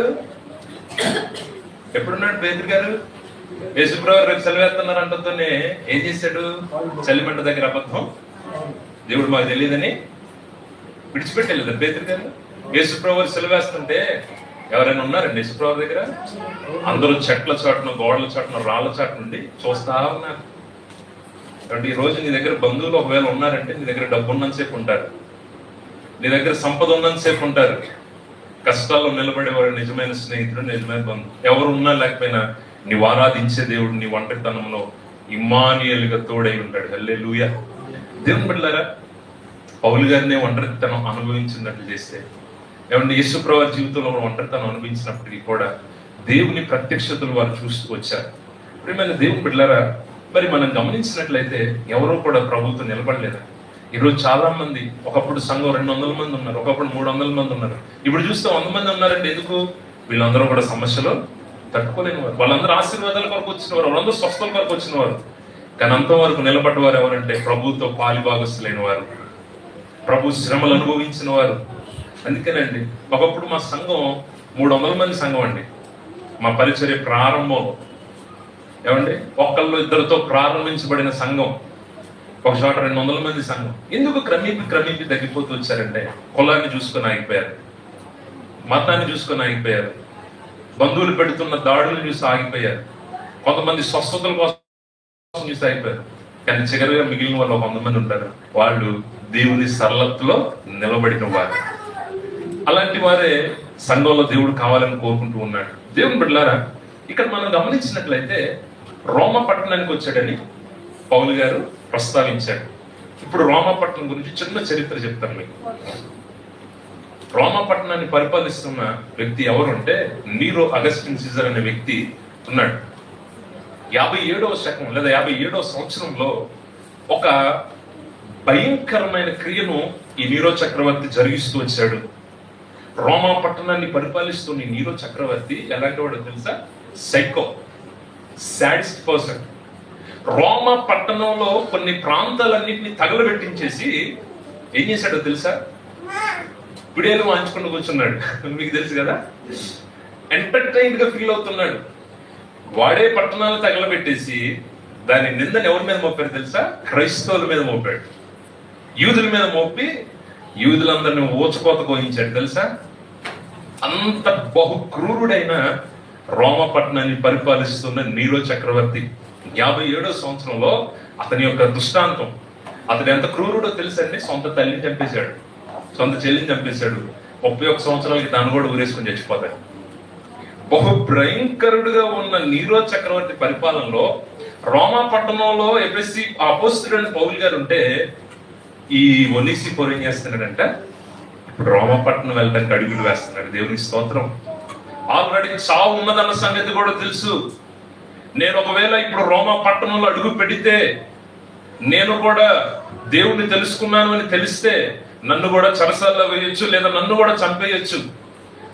పేతురు గారు? యేసుప్రభు రేపు సెలవేస్తున్నారు అంటతోనే ఏం చేశాడు? చలిమంట దగ్గర అబద్ధం, దేవుడు మాకు తెలియదని విడిచిపెట్టలేదు పేతురు గారు. యేసుప్రభు సెలవేస్తుంటే ఎవరైనా ఉన్నారండి యేసుప్రభు దగ్గర? అందరూ చెట్ల చాటున, గోడల చాటున, రాళ్ల చాటు నుండి చూస్తా ఉన్నారు. కాబట్టి ఈ రోజు నీ దగ్గర బంధువులు ఒకవేళ ఉన్నారంటే నీ దగ్గర డబ్బు ఉన్నంతసేపు ఉంటారు, నీ దగ్గర సంపద ఉన్నంతసేపు ఉంటారు. కష్టాల్లో నిలబడేవారు నిజమైన స్నేహితుడు, నిజమైన బంధువు. ఎవరు ఉన్నా లేకపోయినా నీవు ఆరాధించే దేవుడు నీ ఒంటరితనంలో ఇమ్మానుయేలుగా తోడై ఉంటాడు. హల్లెలూయా. దేవుని బిడ్డలారా, పౌలు గారినే ఒంటరితనం అనుభవించినట్లు చేస్తే, ఏమంటే యేసుప్రభు జీవితంలో ఒంటరితనం అనుభవించినప్పటికీ కూడా దేవుని ప్రత్యక్షతలు వారు చూస్తూ వచ్చారు. ప్రియమైన దేవుని బిడ్డలారా, మరి మనం గమనించినట్లయితే ఎవరూ కూడా ప్రభుత్వం నిలబడలేదు. ఈరోజు చాలా మంది, ఒకప్పుడు సంఘం 200 మంది ఉన్నారు, ఒకప్పుడు 300 మంది ఉన్నారు, ఇప్పుడు చూస్తే 100 మంది ఉన్నారండి. ఎందుకు? వీళ్ళందరూ కూడా సమస్యలు తట్టుకోలేని వారు, వాళ్ళందరూ ఆశీర్వాదాల కొరకు వచ్చిన వారు, వాళ్ళందరూ స్వస్థల కొరకు వచ్చిన వారు. కానీ అంతవరకు నిలబడ్డవారు ఎవరంటే ప్రభుతో పాలిభాగస్తులైన వారు, ప్రభు శ్రమలు అనుభవించిన వారు. అందుకేనండి ఒకప్పుడు మా సంఘం 300 మంది సంఘం అండి. మా పరిచర్య ప్రారంభంలో ఏమండి ఒక్కళ్ళు ఇద్దరితో ప్రారంభించబడిన సంఘం, ఒక చోట 200 మంది సంఘం. ఎందుకు క్రమేపీ తగ్గిపోతూ వచ్చారంటే కులాన్ని చూసుకొని ఆగిపోయారు, మతాన్ని చూసుకొని ఆగిపోయారు, బంధువులు పెడుతున్న దాడులు చూసి ఆగిపోయారు, కొంతమంది స్వస్థతల కోసం చూసి ఆగిపోయారు. కానీ చివరిగా మిగిలిన వాళ్ళు 100 మంది ఉంటారు, వాళ్ళు దేవుని సరళతలో నిలబడిన వారు. అలాంటి వారే సంఘంలో దేవుడు కావాలని కోరుకుంటూ ఉన్నాడు. దేవుని బిడ్డలారా, ఇక్కడ మనం గమనించినట్లయితే రోమ పట్టణానికి వచ్చాడని పౌలు గారు ప్రస్తావించాడు. ఇప్పుడు రోమా పట్టణం గురించి చిన్న చరిత్ర చెప్తాను మీకు. రోమా పట్టణాన్ని పరిపాలిస్తున్న వ్యక్తి ఎవరు అంటే నీరో అగస్టిన్ సీజర్ అనే వ్యక్తి ఉన్నాడు. 57వ శకం లేదా 57వ సంవత్సరంలో ఒక భయంకరమైన క్రియను ఈ నీరో చక్రవర్తి జరిగిస్తూ వచ్చాడు. రోమా పట్టణాన్ని పరిపాలిస్తున్న నీరో చక్రవర్తి ఎలాంటి వాడో తెలుసా? Psycho, sadist person. రోమా పట్టణంలో కొన్ని ప్రాంతాలన్నింటినీ తగలబెట్టించేసి ఏం చేశాడో తెలుసా? పిడేలు వాంచుకుంటూ కూర్చున్నాడు. మీకు తెలుసు కదా, ఎంటర్టైన్డ్ గా ఫీల్ అవుతున్నాడు. వాడే పట్టణాలు తగలబెట్టేసి దాని నిందని ఎవరి మీద మోపాడు తెలుసా? క్రైస్తవుల మీద మోపాడు, యూదుల మీద మోపి యూదులందరినీ ఊచకోత కోయించాడు తెలుసా. అంత బహు క్రూరుడైన రోమా పట్టణాన్ని పరిపాలిస్తున్న నీరో చక్రవర్తి 57వ సంవత్సరంలో అతని యొక్క దృష్టాంతం, అతడు ఎంత క్రూరుడో తెలుసండి. సొంత తల్లిని చంపేశాడు, సొంత చెల్లిని చంపేశాడు. 31 సంవత్సరాలకి దాన్ని కూడా ఊరేసుకొని చచ్చిపోతాడు. బహు భయంకరుడుగా ఉన్న నీరో చక్రవర్తి పరిపాలనలో రోమా పట్టణంలో ఎఫెసీ అపోస్తలుడైన పౌలు గారు ఉంటే ఈ ఒనేసిఫోరు ఏం చేస్తున్నాడంట? ఇప్పుడు రోమా పట్టణం వెళ్ళడానికి అడుగులు వేస్తున్నాడు. దేవునికి స్తోత్రం. ఆల్రెడీ చావు ఉన్నదన్న సంగతి కూడా తెలుసు. నేను ఒకవేళ ఇప్పుడు రోమా పట్టణంలో అడుగు పెడితే నేను కూడా దేవుణ్ణి తెలుసుకున్నాను అని తెలిస్తే నన్ను కూడా చెరసాల్లో వేయొచ్చు, లేదా నన్ను కూడా చంపేయచ్చు.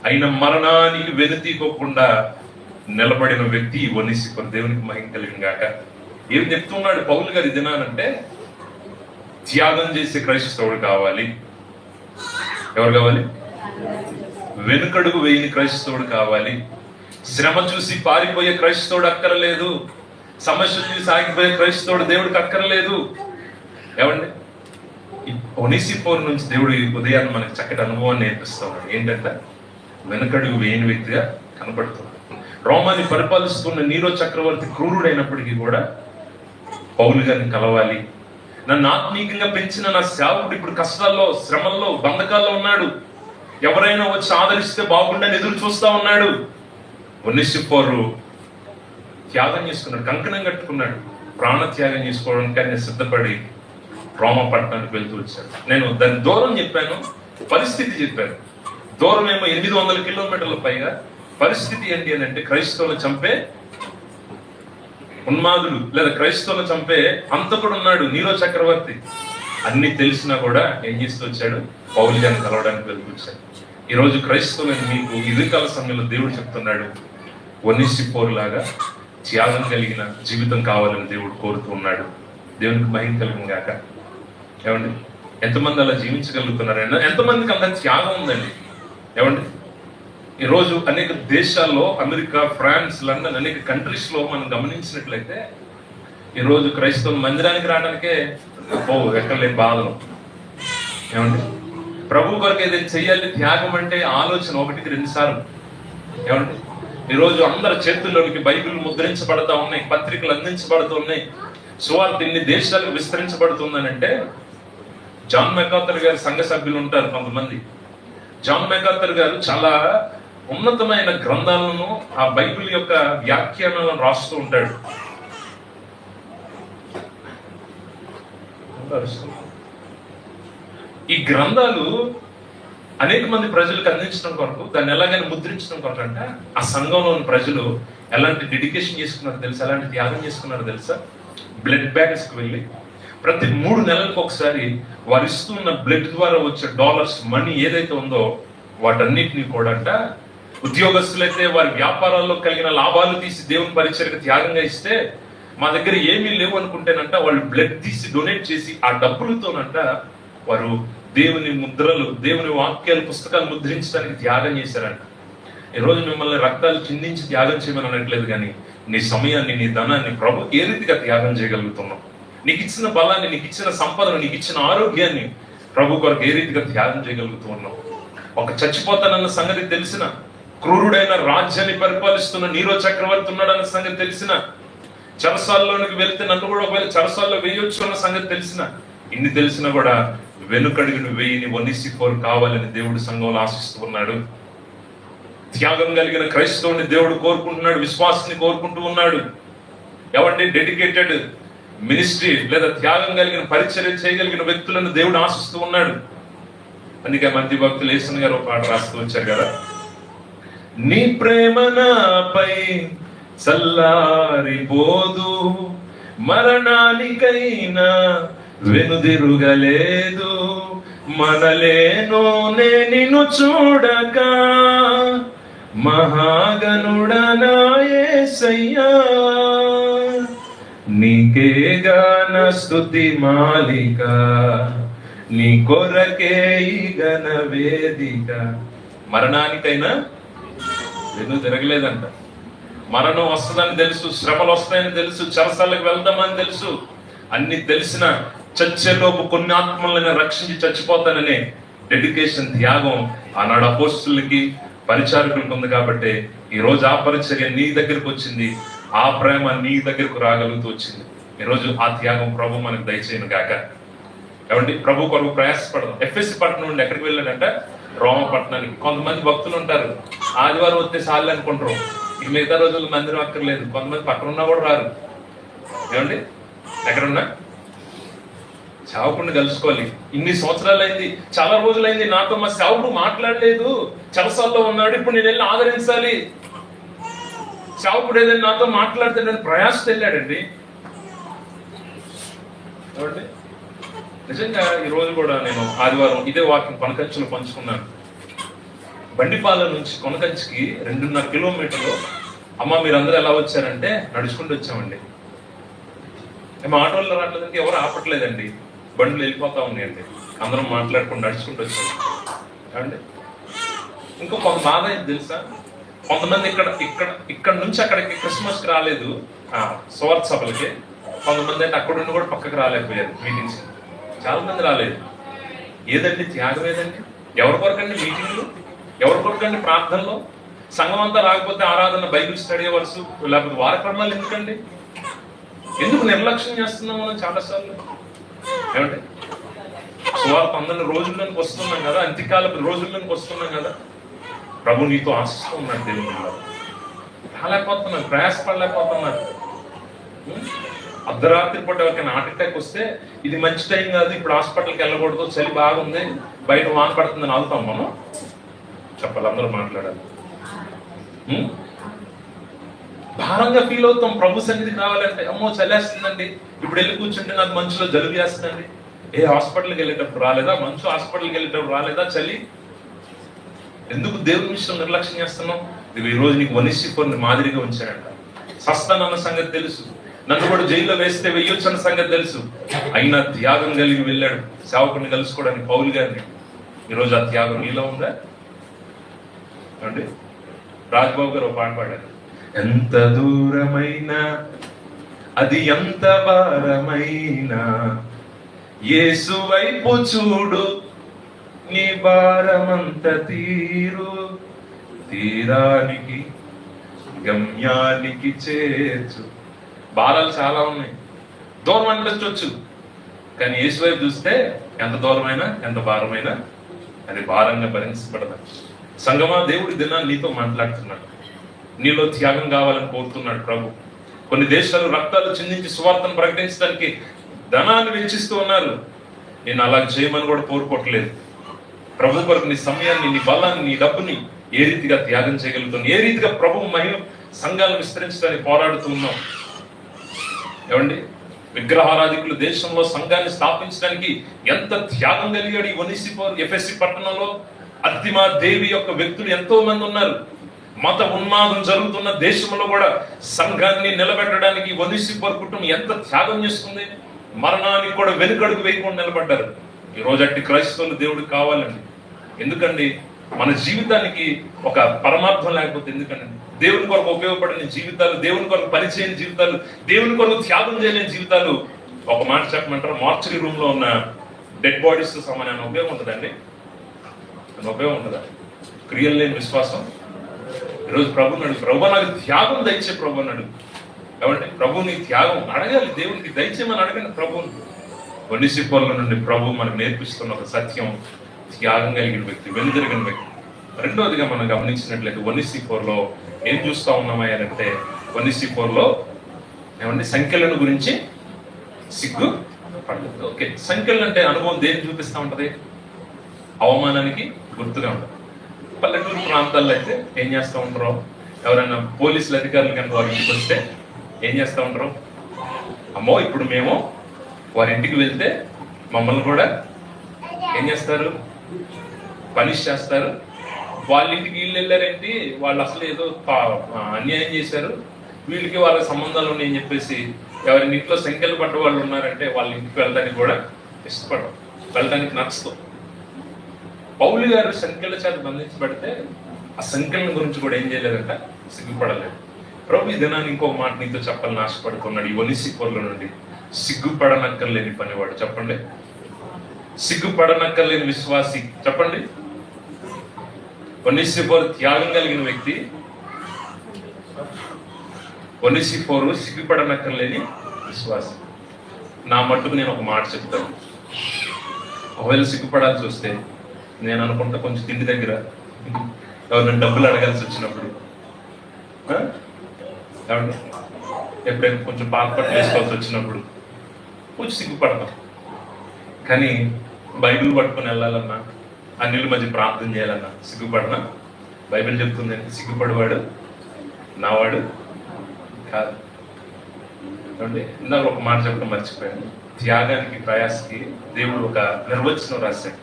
అయిన మరణానికి వెనుతీకోకుండా నిలబడిన వ్యక్తి ఒనేసిఫోరు. దేవునికి మహిమ కలిగిన గాక. ఏం చెప్తున్నాడు పౌలు గారు ఈ దినానంటే, త్యాగం చేసే క్రైస్తవుడు కావాలి. ఎవరు కావాలి? వెనుకడుగు వేయని క్రైస్తవుడు కావాలి. శ్రమ చూసి పారిపోయే క్రైస్తవుడు అక్కరలేదు. సమస్య చూసి ఆగిపోయే క్రైస్తవుడు దేవుడికి అక్కరలేదు. ఏమండి, ఒనేసిఫోరు నుంచి దేవుడు ఈ ఉదయాన్ని మనకి చక్కటి అనుభవాన్ని నేర్పిస్తున్నాడు. ఏంటంటే వెనుకడుగు వేయని వ్యక్తిగా కనపడుతున్నాడు. రోమాన్ని పరిపాలిస్తున్న నీరో చక్రవర్తి క్రూరుడైనప్పటికీ కూడా పౌలు గారిని కలవాలి. నన్ను ఆత్మీయంగా పెంచిన నా సేవకుడు ఇప్పుడు కష్టాల్లో, శ్రమల్లో, బంధకాల్లో ఉన్నాడు. ఎవరైనా వచ్చి ఆదరిస్తే బాగుండని ఎదురు చూస్తా ఉన్నాడు. ఒనిసిఫోరు త్యాగం చేసుకున్నాడు, కంకణం కట్టుకున్నాడు, ప్రాణ త్యాగం చేసుకోవడానికి ఆయన సిద్ధపడి రోమా పట్టణానికి వెళ్తూ వచ్చాడు. నేను దాని దూరం చెప్పాను, పరిస్థితి చెప్పాను. దూరం ఏమో 800 కిలోమీటర్ల పైగా. పరిస్థితి ఏంటి అని అంటే క్రైస్తవులు చంపే ఉన్మాదులు లేదా క్రైస్తవులు చంపే అంతకుడు ఉన్నాడు, నీరో చక్రవర్తి. అన్ని తెలిసినా కూడా ఏం చేస్తూ వచ్చాడు? పౌలు గారిని కలవడానికి వెళ్తూ వచ్చాడు. ఈరోజు క్రైస్తవులని మీకు ఇరుకాల సమయంలో దేవుడు చెప్తున్నాడు, ఒనిసిఫోరు లాగా త్యాగం కలిగిన జీవితం కావాలని దేవుడు కోరుతూ ఉన్నాడు. దేవునికి మహిమ కలిగిన గాక. ఏమండి, ఎంతమంది అలా జీవించగలుగుతున్నారు? ఎంతమందికి అంత త్యాగం ఉందండి? ఏమండి, ఈరోజు అనేక దేశాల్లో, అమెరికా, ఫ్రాన్స్, లండన్, అనేక కంట్రీస్ లో మనం గమనించినట్లయితే ఈరోజు క్రైస్తవులు మందిరానికి రావడానికే ఎక్కడలేని బాధలు. ఏమండి, ప్రభు కొరకు ఏదైనా చెయ్యాలి, త్యాగం అంటే ఆలోచన 1-2 సార్లు. ఏమండి, ఈరోజు అందరి చేతుల్లోనికి బైబిల్ ముద్రించబడతా ఉన్నాయి, పత్రికలు అందించబడుతూ ఉన్నాయి, సువార్త ఇన్ని దేశాలకు విస్తరించబడుతుందనంటే జాన్ మెకార్థర్ గారి సంఘ సభ్యులు ఉంటారు కొంతమంది. జాన్ మెకార్థర్ గారు చాలా ఉన్నతమైన గ్రంథాలను, ఆ బైబిల్ యొక్క వ్యాఖ్యానాలను రాస్తూ ఉంటాడు. ఈ గ్రంథాలు అనేక మంది ప్రజలకు అందించడం కొరకు, దాన్ని ఎలాగైనా ముద్రించడం కొరకు అంటే ఆ సంఘంలోని ప్రజలు ఎలాంటి డెడికేషన్ చేసుకున్నారో తెలుసా, ఎలాంటి త్యాగం చేసుకున్నారో తెలుసా? బ్లడ్ బ్యాంక్స్ కి వెళ్ళి ప్రతి 3 నెలలకు ఒకసారి వారు ఇస్తున్న బ్లడ్ ద్వారా వచ్చే డాలర్స్, మనీ ఏదైతే ఉందో వాటన్నిటిని కూడా అంట, ఉద్యోగస్తులైతే వారి వ్యాపారాల్లో కలిగిన లాభాలు తీసి దేవుని పరిచర్యకు త్యాగంగా ఇస్తే, మా దగ్గర ఏమీ లేవు అనుకుంటేనంట వాళ్ళు బ్లడ్ తీసి డొనేట్ చేసి ఆ డబ్బులతోనంట వారు దేవుని ముద్రలు, దేవుని వాక్యాలు, పుస్తకాలు ముద్రించడానికి త్యాగం చేశారంట. ఈరోజు మిమ్మల్ని రక్తాలు చిందించి త్యాగం చేయమని అనట్లేదు, కానీ నీ సమయాన్ని, నీ ధనాన్ని ప్రభు ఏ రీతిగా త్యాగం చేయగలుగుతున్నావు? నీకు ఇచ్చిన బలాన్ని, నీకు ఇచ్చిన సంపదను, నీకు ఇచ్చిన ఆరోగ్యాన్ని ప్రభు కొరకు ఏ రీతిగా త్యాగం చేయగలుగుతూ ఉన్నావు? ఒక చచ్చిపోతానన్న సంగతి తెలిసిన, క్రూరుడైన రాజ్యాన్ని పరిపాలిస్తున్న నీరో చక్రవర్తి ఉన్నాడన్న సంగతి తెలిసిన, చెరసాల్లోనికి వెళ్తే నన్ను కూడా ఒకవేళ చెరసాల్లో వేయొచ్చు అన్న సంగతి తెలిసిన, ఇన్ని తెలిసినా కూడా వెనుకడుగును వేయిని ఒనిసిఫోరు కావాలని దేవుడు సంఘంలో ఆశిస్తూ ఉన్నాడు. త్యాగం కలిగిన క్రైస్తవుని దేవుడు కోరుకుంటున్నాడు, విశ్వాసాన్ని కోరుకుంటూ ఉన్నాడు. ఎవరి డెడికేటెడ్ మినిస్ట్రీ లేదా త్యాగం కలిగిన పరిచర్య చేయగలిగిన వ్యక్తులను దేవుడు ఆశిస్తూ ఉన్నాడు. అందుకే మంది భక్తులు యేసన్ గారు ఒక పాట రాస్తూ వచ్చారు కదా, నీ ప్రేమ నాపై చల్లారిపోదు, మరణానికైనా వెనుదిరుగలేదు, మనలేనో నే నిన్ను చూడక, మహాగణుడనా యేసయ్యా, నీకేగా నా స్తుతి మాలిక, నీ కొరకే ఈ ఘన వేదిక. మరణానికైనా వెను తిరగలేదంట. మరణం వస్తుందని తెలుసు, శ్రమలు వస్తాయని తెలుసు, చెరసాలకు వెళ్తామని తెలుసు, అన్ని తెలిసిన చచ్చేలోపు కొన్ని ఆత్మలను రక్షించి చచ్చిపోతాననే డెడికేషన్, త్యాగం ఆనాడు అపోస్తులకి, పరిచారకులకు ఉంది. కాబట్టి ఈ రోజు ఆ పరిచర్య నీ దగ్గరకు వచ్చింది, ఆ ప్రేమ నీ దగ్గరకు రాగలుగుతూ వచ్చింది. ఈరోజు ఆ త్యాగం ప్రభు మనకు దయచేయను గాక. ఏమండి, ప్రభు కొరకు ప్రయాసపడదాం. ఎఫ్ఎస్సి పట్టణం నుండి ఎక్కడికి వెళ్ళాడంట? రోమా పట్టణానికి. కొంతమంది భక్తులు ఉంటారు, ఆదివారం వస్తే సార్లు అనుకుంటారు, ఇక మిగతా రోజులు మందిరం అక్కర్లేదు. కొంతమంది పక్కన ఉన్నా కూడా రారు. ఏమండి, ఎక్కడున్నా సేవకుడిని కలుసుకోవాలి. ఇన్ని సంవత్సరాలు అయింది, చాలా రోజులైంది, నాతో మా సేవకుడు మాట్లాడలేదు, చెరసాల్లో ఉన్నాడు, ఇప్పుడు నేను వెళ్ళి ఆదరించాలి, సేవకుడు ఏదైనా నాతో మాట్లాడితే నేను ప్రయాస వెళ్ళాడండి. ఏమండి, నిజంగా ఈ రోజు కూడా నేను ఆదివారం ఇదే వాక్యం కొనకంచులో పంచుకున్నాను. బండిపాల నుంచి కొనకంచికి 2.5 కిలోమీటర్లు. అమ్మ మీరందరూ ఎలా వచ్చారంటే నడుచుకుంటూ వచ్చామండి. మేము ఆటోల్లో రావట్లేదంటే ఎవరు ఆపట్లేదండి, బండ్లు వెళ్ళిపోతా ఉన్నాయండి, అందరం మాట్లాడుకుంటూ నడుచుకుంటూ వచ్చాము. ఏమండి, ఇంకో కొంత బాధ అయింది తెలుసా, కొంతమంది ఇక్కడ నుంచి అక్కడికి క్రిస్మస్కి రాలేదు, సువార్త సభలకి. కొంతమంది అంటే అక్కడ ఉండి కూడా పక్కకు రాలేకపోయారు మీటింగ్స్. చాలా మంది రాలేదు. ఏదండి త్యాగం? ఏదండి? ఎవరి కొరకండి మీటింగ్లు? ఎవరి కొరకండి ప్రార్థనలు? సంఘం అంతా రాకపోతే ఆరాధన, బైబిల్ స్టడీ అవర్స్, లేకపోతే వారక్రమాలు ఎందుకండి? ఎందుకు నిర్లక్ష్యం చేస్తున్నాం మనం చాలాసార్లు? ఏమంటే సువార్త అందరి రోజుల్లోనికి వస్తున్నాం కదా, అంత్యకాలపు రోజుల్లోనికి వస్తున్నాం కదా. ప్రభు నీతో ఆశిస్తూ ఉన్నాడు. దేవుని రాలేకపోతున్నారు, ప్రయాసపడలేకపోతున్నారు. అర్ధరాత్రి పూట ఎవరికైనా హార్ట్ అటాక్ వస్తే ఇది మంచి టైం కాదు, ఇప్పుడు హాస్పిటల్కి వెళ్ళకూడదు, చలి బాగుంది, బయట వాన పడుతుందని ఆగుతాం మనం. చెప్పాలి, అందరూ మాట్లాడాలి. భారంగా ఫీల్ అవుతాం. ప్రభు సన్నిధి కావాలంటే అమ్మో చలేస్తుందండి, ఇప్పుడు వెళ్ళి కూర్చుంటే నాకు మంచులో జలుబు చేస్తుందండి. ఏ హాస్పిటల్కి వెళ్ళేటప్పుడు రాలేదా మంచు, హాస్పిటల్కి వెళ్ళేటప్పుడు రాలేదా చలి? ఎందుకు దేవుని విషయం నిర్లక్ష్యం చేస్తున్నాం? ఈ రోజు నీకు వనిసిపోని మాదిరిగా ఉంచాడంట. సస్తానన్న సంగతి తెలుసు, నన్ను కూడా జైల్లో వేస్తే వెయ్యొచ్చు అన్న సంగతి తెలుసు, అయినా త్యాగం కలిగి వెళ్ళాడు సేవకుని కలుసుకోవడానికి పౌలు గారిని. ఈరోజు ఆ త్యాగం నీలో ఉందా అండి? రాజ్బాబు గారు ఒక పాట పాడారు, ఎంత దూరమైనా అది ఎంత భారమైనా యేసు వైపు చూడు, నీ భారమంత తీరు, తీరానికి గమ్యానికి చేర్చు. భారాలు చాలా ఉన్నాయి, దూరం అనిపించవచ్చు, కానీ యేసు వైపు చూస్తే ఎంత దూరమైనా ఎంత భారమైనా అది భారంగా భరించబడదు. సంగమా, దేవుడి దినాన్ని నీతో మాట్లాడుతున్నాడు. నీలో త్యాగం కావాలని కోరుతున్నాడు ప్రభు. కొన్ని దేశాలు రక్తాలు చిందించి సువార్తను ప్రకటించడానికి ధనాన్ని వెచ్చిస్తూ ఉన్నారు. నేను అలా చేయమని కూడా కోరుకోవట్లేదు. ప్రభు కొరకు నీ సమయాన్ని, నీ బలాన్ని, నీ డబ్బుని ఏ రీతిగా త్యాగం చేయగలుగుతాం, ఏ రీతిగా ప్రభు మహిమ సంఘాలను విస్తరించడానికి పోరాడుతూ ఉన్నాం. ఏమండి, విగ్రహారాధికులు దేశంలో సంఘాన్ని స్థాపించడానికి ఎంత త్యాగం కలిగాడు. ఈ ఒనిసిఫోర్ ఎఫెసి పట్టణంలో అర్తిమా దేవి యొక్క వ్యక్తులు ఎంతో మంది ఉన్నారు. మత ఉన్మాదం జరుగుతున్న దేశంలో కూడా సంఘాన్ని నిలబెట్టడానికి ఒనిసిఫోర్ కుటుంబం ఎంత త్యాగం చేస్తుంది. మరణానికి కూడా వెనుకడుగు వేయకుండా నిలబడ్డారు. ఈ రోజు అట్టి క్రైస్తవులు దేవుడికి కావాలండి. ఎందుకండి, మన జీవితానికి ఒక పరమార్థం లేకపోతే ఎందుకండి? దేవుని కొరకు ఉపయోగపడిన జీవితాలు, దేవుని కొరకు పనిచేయని జీవితాలు, దేవుని కొరకు త్యాగం చేయలేని జీవితాలు, ఒక మాట చెప్పమంటారు, మార్చరీ రూమ్ లో ఉన్న డెడ్ బాడీస్ తో సమానమైన ఉపయోగం ఉంటుందండి? ఉపయోగం ఉంటుందా? క్రియలు లేని విశ్వాసం. ఈరోజు ప్రభు నడు, ప్రభు నాకు త్యాగం దయచే ప్రభు నడు. ఏమంటే ప్రభు నీ త్యాగం అడగాలి, దేవునికి దయచేయమని అడగండి ప్రభువుని. ఒనిసిఫోర్ల నుండి ప్రభు మనకు నేర్పిస్తున్న ఒక సత్యం, త్యాగం కలిగిన వ్యక్తి, వెనుదిరిగిన వ్యక్తి. రెండోదిగా మనం గమనించినట్లయితే ఒనిసిఫోర్లో ఏం చూస్తా ఉన్నామంటే, ఒనిసిఫోర్లో ఏమంటే సంఖ్యలను గురించి సిగ్గు పడలేదు. ఓకే, సంఖ్యలు అంటే అనుభవం దేన్ని చూపిస్తూ ఉంటది? అవమానానికి గుర్తుగా ఉంటుంది. పల్లెటూరు ప్రాంతాల్లో అయితే ఏం చేస్తూ ఉంటారో, ఎవరైనా పోలీసులు అధికారులు కనుక వారి ఇంటికి వస్తే ఏం చేస్తూ ఉంటారు? అమ్మో ఇప్పుడు మేము వారి ఇంటికి వెళ్తే మమ్మల్ని కూడా ఏం చేస్తారు? పనిష్ చేస్తారు. వాళ్ళ ఇంటికి వీళ్ళు వెళ్ళారేంటి, వాళ్ళు అసలు ఏదో అన్యాయం చేశారు, వీళ్ళకి వాళ్ళ సంబంధాలు ఉన్నాయని చెప్పేసి ఎవరి ఇంట్లో సంఖ్యలు పడ్డ వాళ్ళు ఉన్నారంటే వాళ్ళ ఇంటికి వెళ్ళడానికి కూడా ఇష్టపడరు, వెళ్ళడానికి నచ్చదు. పౌలు గారు సంఖ్యల చేత బంధించబడితే ఆ సంఖ్యల గురించి కూడా ఏం చేయలేదంట, సిగ్గుపడలేదు. ప్రభు ఈ దినాన్ని ఇంకో మాట నీతో చెప్పాలని ఆశపడుతున్నాడు. ఈ ఒనిసిఫోర్ల నుండి సిగ్గుపడనక్కర్లేని పనివాడు. చెప్పండి, సిగ్గుపడనక్కర్లేని విశ్వాసి. చెప్పండి, ఒనిసిఫోర్ త్యాగం కలిగిన వ్యక్తి, ఒనిసిఫోర్ సిగ్గుపడనక్కర్లేని విశ్వాసి. నా మట్టుకు నేను ఒక మాట చెప్తాను. ఒకవేళ సిగ్గుపడాల్సి వస్తే నేను అనుకుంటా కొంచెం తిండి దగ్గర ఎవరైనా డబ్బులు అడగాల్సి వచ్చినప్పుడు, ఎప్పుడైనా కొంచెం బాధపడి వేసుకోవాల్సి వచ్చినప్పుడు కొంచెం సిగ్గుపడతాం. కానీ బైబిల్ పట్టుకొని వెళ్ళాలన్నా, అన్నిల మధ్య ప్రార్థన చేయాలన్నా సిగ్గుపడనా? బైబిల్ చెప్తుంది సిగ్గుపడేవాడు నావాడు కాదు. అంటే ఇందాక ఒక మాట చెప్పడం మర్చిపోయాను. త్యాగానికి, ప్రయాసకి దేవుడు ఒక నిర్వచనం రాశాడు.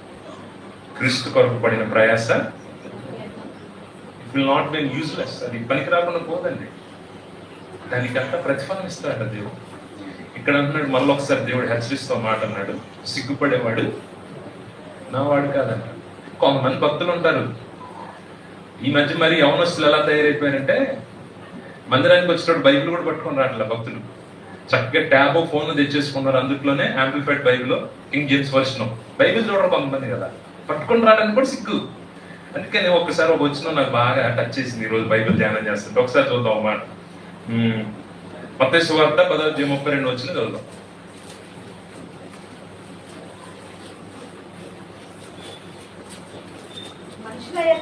క్రీస్తు కొరకు పడిన ప్రయాస it will not be useless. అది పనికి రాకుండా పోదండి, దానికి అంతా ప్రతిఫలం ఇస్తాడు దేవుడు. ఇక్కడ అంటున్నాడు, మళ్ళీ ఒకసారి దేవుడు హెచ్చరిస్తూ మాట అన్నాడు, సిగ్గుపడేవాడు నా వాడు కాదంట. కొంతమంది భక్తులు ఉంటారు ఈ మధ్య, మరి యవనస్తులు ఎలా తయారైపోయారంటే మందిరానికి వచ్చినప్పుడు బైబిల్ కూడా పట్టుకొని రావట్లే భక్తులు. చక్కగా ట్యాబ్ ఫోన్ తెచ్చేసుకున్నారు, అందులోనే amplified Bible, king James version Bible చూడడం కొంతమంది కదా, పట్టుకొని రావడానికి కూడా సిగ్గు. అందుకని ఒకసారి ఒక వచ్చిన నాకు బాగా టచ్ చేసింది. ఈ రోజు బైబిల్ ధ్యానం చేస్తుంటే ఒకసారి చూద్దాం అన్నమాట. మత్తయి సువార్త 10:32 వచ్చిన చదువుదాం.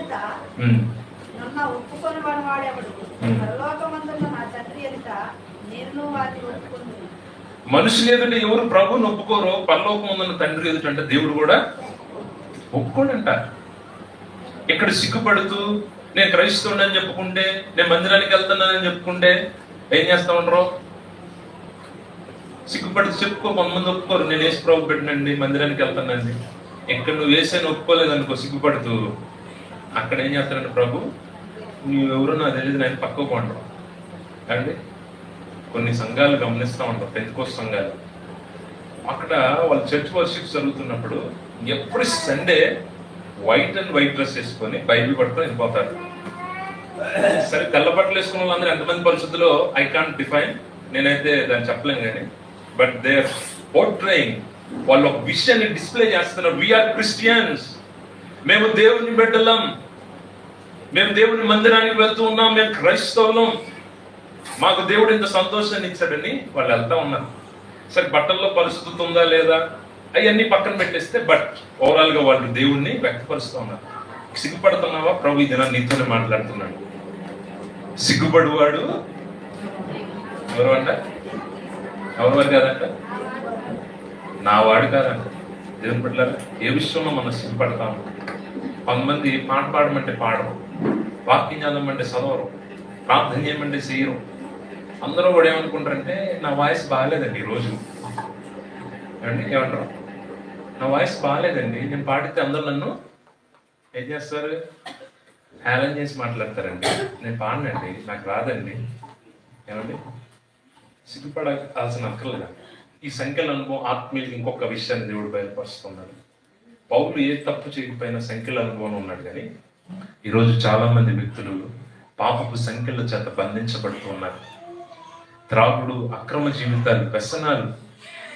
ఎదుట ఉమ్, నన్ను ఒప్పుకొని వాడేవాడు పరలోకమందున్న నా తండ్రి ఎదుట నేను వారిని ఒప్పుకుంది. మనుషులు ఎదుట ఎవరు ప్రభువుని ఒప్పుకోరో పరలోకం ఉందన్న తండ్రి ఎదుట అంటే దేవుడు కూడా ఒప్పుకోడంట. ఇక్కడ సిగ్గుపడుతూ నేను క్రైస్తవుడని చెప్పుకుంటే, నేను మందిరానికి వెళ్తున్నానని చెప్పుకుంటే ఏం చేస్తా ఉండరు? సిగ్గుపడి చెప్పుకో. కొంతమంది ఒప్పుకోరు, నేను వేసి ప్రభు పెట్టినండి మందిరానికి వెళ్తానండి. ఇక్కడ నువ్వు వేసాను ఒప్పుకోలేదనుకో సిగ్గుపడుతూ, అక్కడ ఏం చేస్తానండి ప్రభు, నువ్వెవరో నాకు తెలియదు, నేను పక్కకు కొంటావు అండి. కొన్ని సంఘాలు గమనిస్తూ ఉంటాం, పెంతెకోస్తు సంఘాలు. అక్కడ వాళ్ళ చర్చ్ వర్షిప్ జరుగుతున్నప్పుడు ఎప్పుడు Sunday white and white dress వేసుకొని బైబిల్ పట్టుకొని వెళ్ళిపోతారు. సరే, తెల్ల బట్టలు వేసుకున్న వాళ్ళందరూ ఎంతమంది పరిస్థితుల్లో ఐ కాంట్ డిఫైన్, నేనైతే దాన్ని చెప్పలేను కానీ, బట్ దే ఆర్ పోర్ట్రేయింగ్, వాళ్ళు ఒక విషయాన్ని డిస్ప్లే చేస్తున్నారు. వీఆర్ క్రిస్టియన్స్, మేము దేవుని బిడ్డలం, మేము దేవుని మందిరానికి వెళ్తూ ఉన్నాం, మేము క్రైస్తవులం, మాకు దేవుడు ఇంత సంతోషాన్ని ఇచ్చాడని వాళ్ళు వెళ్తా ఉన్నారు. సరే, బట్టల్లో పరిస్థితి ఉందా లేదా అవన్నీ పక్కన పెట్టేస్తే, బట్ ఓవరాల్ గా వాళ్ళు దేవుణ్ణి వ్యక్తపరుస్తూ ఉన్నారు. సిగ్గుపడుతున్నావా? ప్రభు ఈ దినాన్ని నీతోనే మాట్లాడుతున్నాడు. సిగ్గుపడువాడు ఎవరు అంట? ఎవరు కాదంట? నా వాడు కాదంట. దేవుని బిడ్డలారా, ఏ విషయంలో మనం సిగ్గుపడతాము? కొంతమంది పాట పాడమంటే పాడరు, వాక్యం చదవమంటే చదవరు, ప్రార్థన చేయమంటే చేయరు. అందరూ కూడా ఏమనుకుంటారంటే, నా వాయిస్ బాగాలేదండి ఈరోజు ఏమండి, ఏమంటారు? నా వాయిస్ బాగాలేదండి, నేను పాడితే అందరూ నన్ను ఏం చేస్తారు? హేళన చేసి మాట్లాడతారండి. నేను పాడనండి, నాకు రాదండి. ఏమండి, సిగ్గుపడాల్సిన అక్కర్లేదా? ఈ సంఖ్యల అనుభవం ఆత్మీయులకి ఇంకొక విషయాన్ని దేవుడు బయలుపరుస్తున్నాడు. పౌలు ఏ తప్పు చేయకపోయినా సంఖ్యల అనుభవం ఉన్నాడు, కానీ ఈరోజు చాలా మంది వ్యక్తులు పాపపు సంఖ్యల చేత బంధించబడుతూ ఉన్నారు. త్రాగుడు, అక్రమ జీవితాలు, వ్యసనాలు,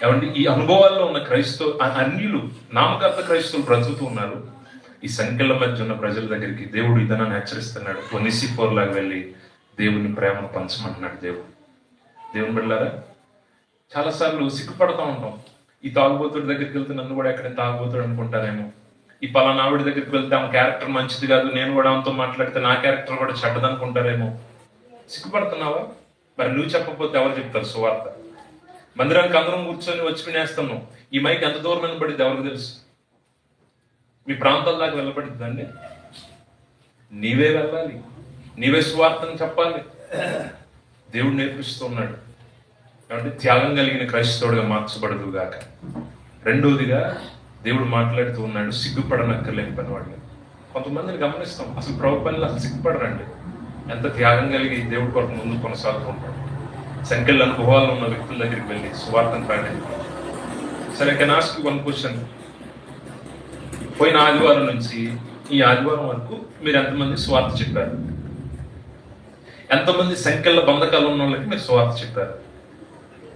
ఏమంటే ఈ అనుభవాల్లో ఉన్న అన్యులు, నామకార్థ క్రైస్తవులు బ్రతుకుతూ ఉన్నారు. ఈ సంఖ్యల మధ్య ఉన్న ప్రజల దగ్గరికి దేవుడు ఇదనాన్ని హెచ్చరిస్తున్నాడు. ఒనిసిఫోర్ లాగా వెళ్ళి దేవుని ప్రేమను పంచమంటున్నాడు దేవుని బిడ్డలారా, చాలాసార్లు సిగ్గుపడతా ఉంటాం. ఈ తాగుబోతుడి దగ్గరికి వెళ్తే నన్ను కూడా ఎక్కడ తాగుబోతుడు అనుకుంటానేమో, ఈ పలానా ఆవిడ దగ్గరికి వెళ్తే ఆమె క్యారెక్టర్ మంచిది కాదు, నేను కూడా ఆమెతో మాట్లాడితే నా క్యారెక్టర్ కూడా చెడ్డదనుకుంటారేమో. సిగ్గుపడుతున్నావా? మరి నువ్వు చెప్పకపోతే ఎవరు చెప్తారు సువార్త? మందిరానికి అందరం కూర్చొని వచ్చి వినేస్తాను, ఈ మైక్ ఎంత దూరం పడింది ఎవరికి తెలుసు? మీ ప్రాంతాల దాకా వెళ్ళబడిద్దండి. నీవే వెళ్ళాలి, నీవే సువార్తను చెప్పాలి. దేవుడు నేర్పిస్తూ ఉన్నాడు. కాబట్టి త్యాగం కలిగిన క్రైస్తవుడిగా మార్చబడదు గాక. రెండోదిగా దేవుడు మాట్లాడుతూ ఉన్నాడు, సిగ్గుపడనక్కర్లేని పనివాడిని. కొంతమందిని గమనిస్తాం, అసలు ప్రభు పనులు అసలు సిగ్గుపడరండి. ఎంత త్యాగం కలిగి దేవుడి కొరకు ముందు కొనసాగుతూ ఉంటాడు. సంఖ్యల అనుభవాలు ఉన్న వ్యక్తుల దగ్గరికి వెళ్ళి సువార్తను ప్రకటించాలి. సరే, can ask you one question. పోయిన ఆదివారం నుంచి ఈ ఆదివారం వరకు మీరు ఎంతమంది సువార్త చెప్పారు? ఎంతమంది సంఖ్యల బంధకాలు ఉన్న వాళ్ళకి మీరు సువార్త చెప్పారు?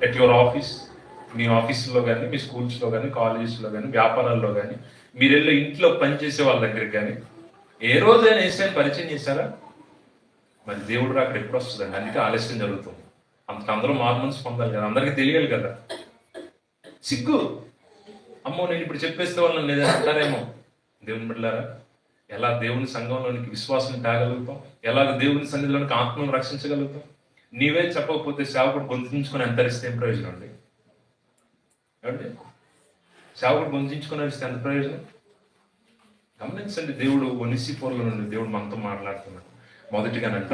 ఎట్ యువర్ ఆఫీస్, మీ ఆఫీసులో కానీ, మీ స్కూల్స్లో కానీ, కాలేజెస్లో కానీ, వ్యాపారాల్లో కానీ, మీరు వెళ్ళే ఇంట్లో పనిచేసే వాళ్ళ దగ్గరికి కానీ ఏ రోజైనా ఏసైని పరిచయం చేశారా? మరి దేవుడు అక్కడ ఎప్పుడు వస్తుందండి? అందుకే ఆలస్యం జరుగుతుంది. అందరూ మార్మన్స్ పొందాలి కదా, అందరికీ తెలియాలి కదా. సిగ్గు, అమ్మో నేను ఇప్పుడు చెప్పేస్తే వాళ్ళని లేదని అంటారేమో. దేవుని బిడ్డలారా, ఎలా దేవుని సంఘంలోనికి విశ్వాసం తేగలుగుతాం? ఎలాగ దేవుని సన్నిధిలోనికి ఆత్మను రక్షించగలుగుతాం? నీవే చెప్పకపోతే సేవకుడు గొంతించుకొని అంతరిస్తే ఏం ప్రయోజనం అండి? ఏమండి, సేవకుడు గొంతించుకొని అరిస్తే ఎంత ప్రయోజనం? గమనించండి, దేవుడు ఒనిసిఫోర్లో నుండి దేవుడు మనతో మాట్లాడుతున్నాడు. మొదటిగానంట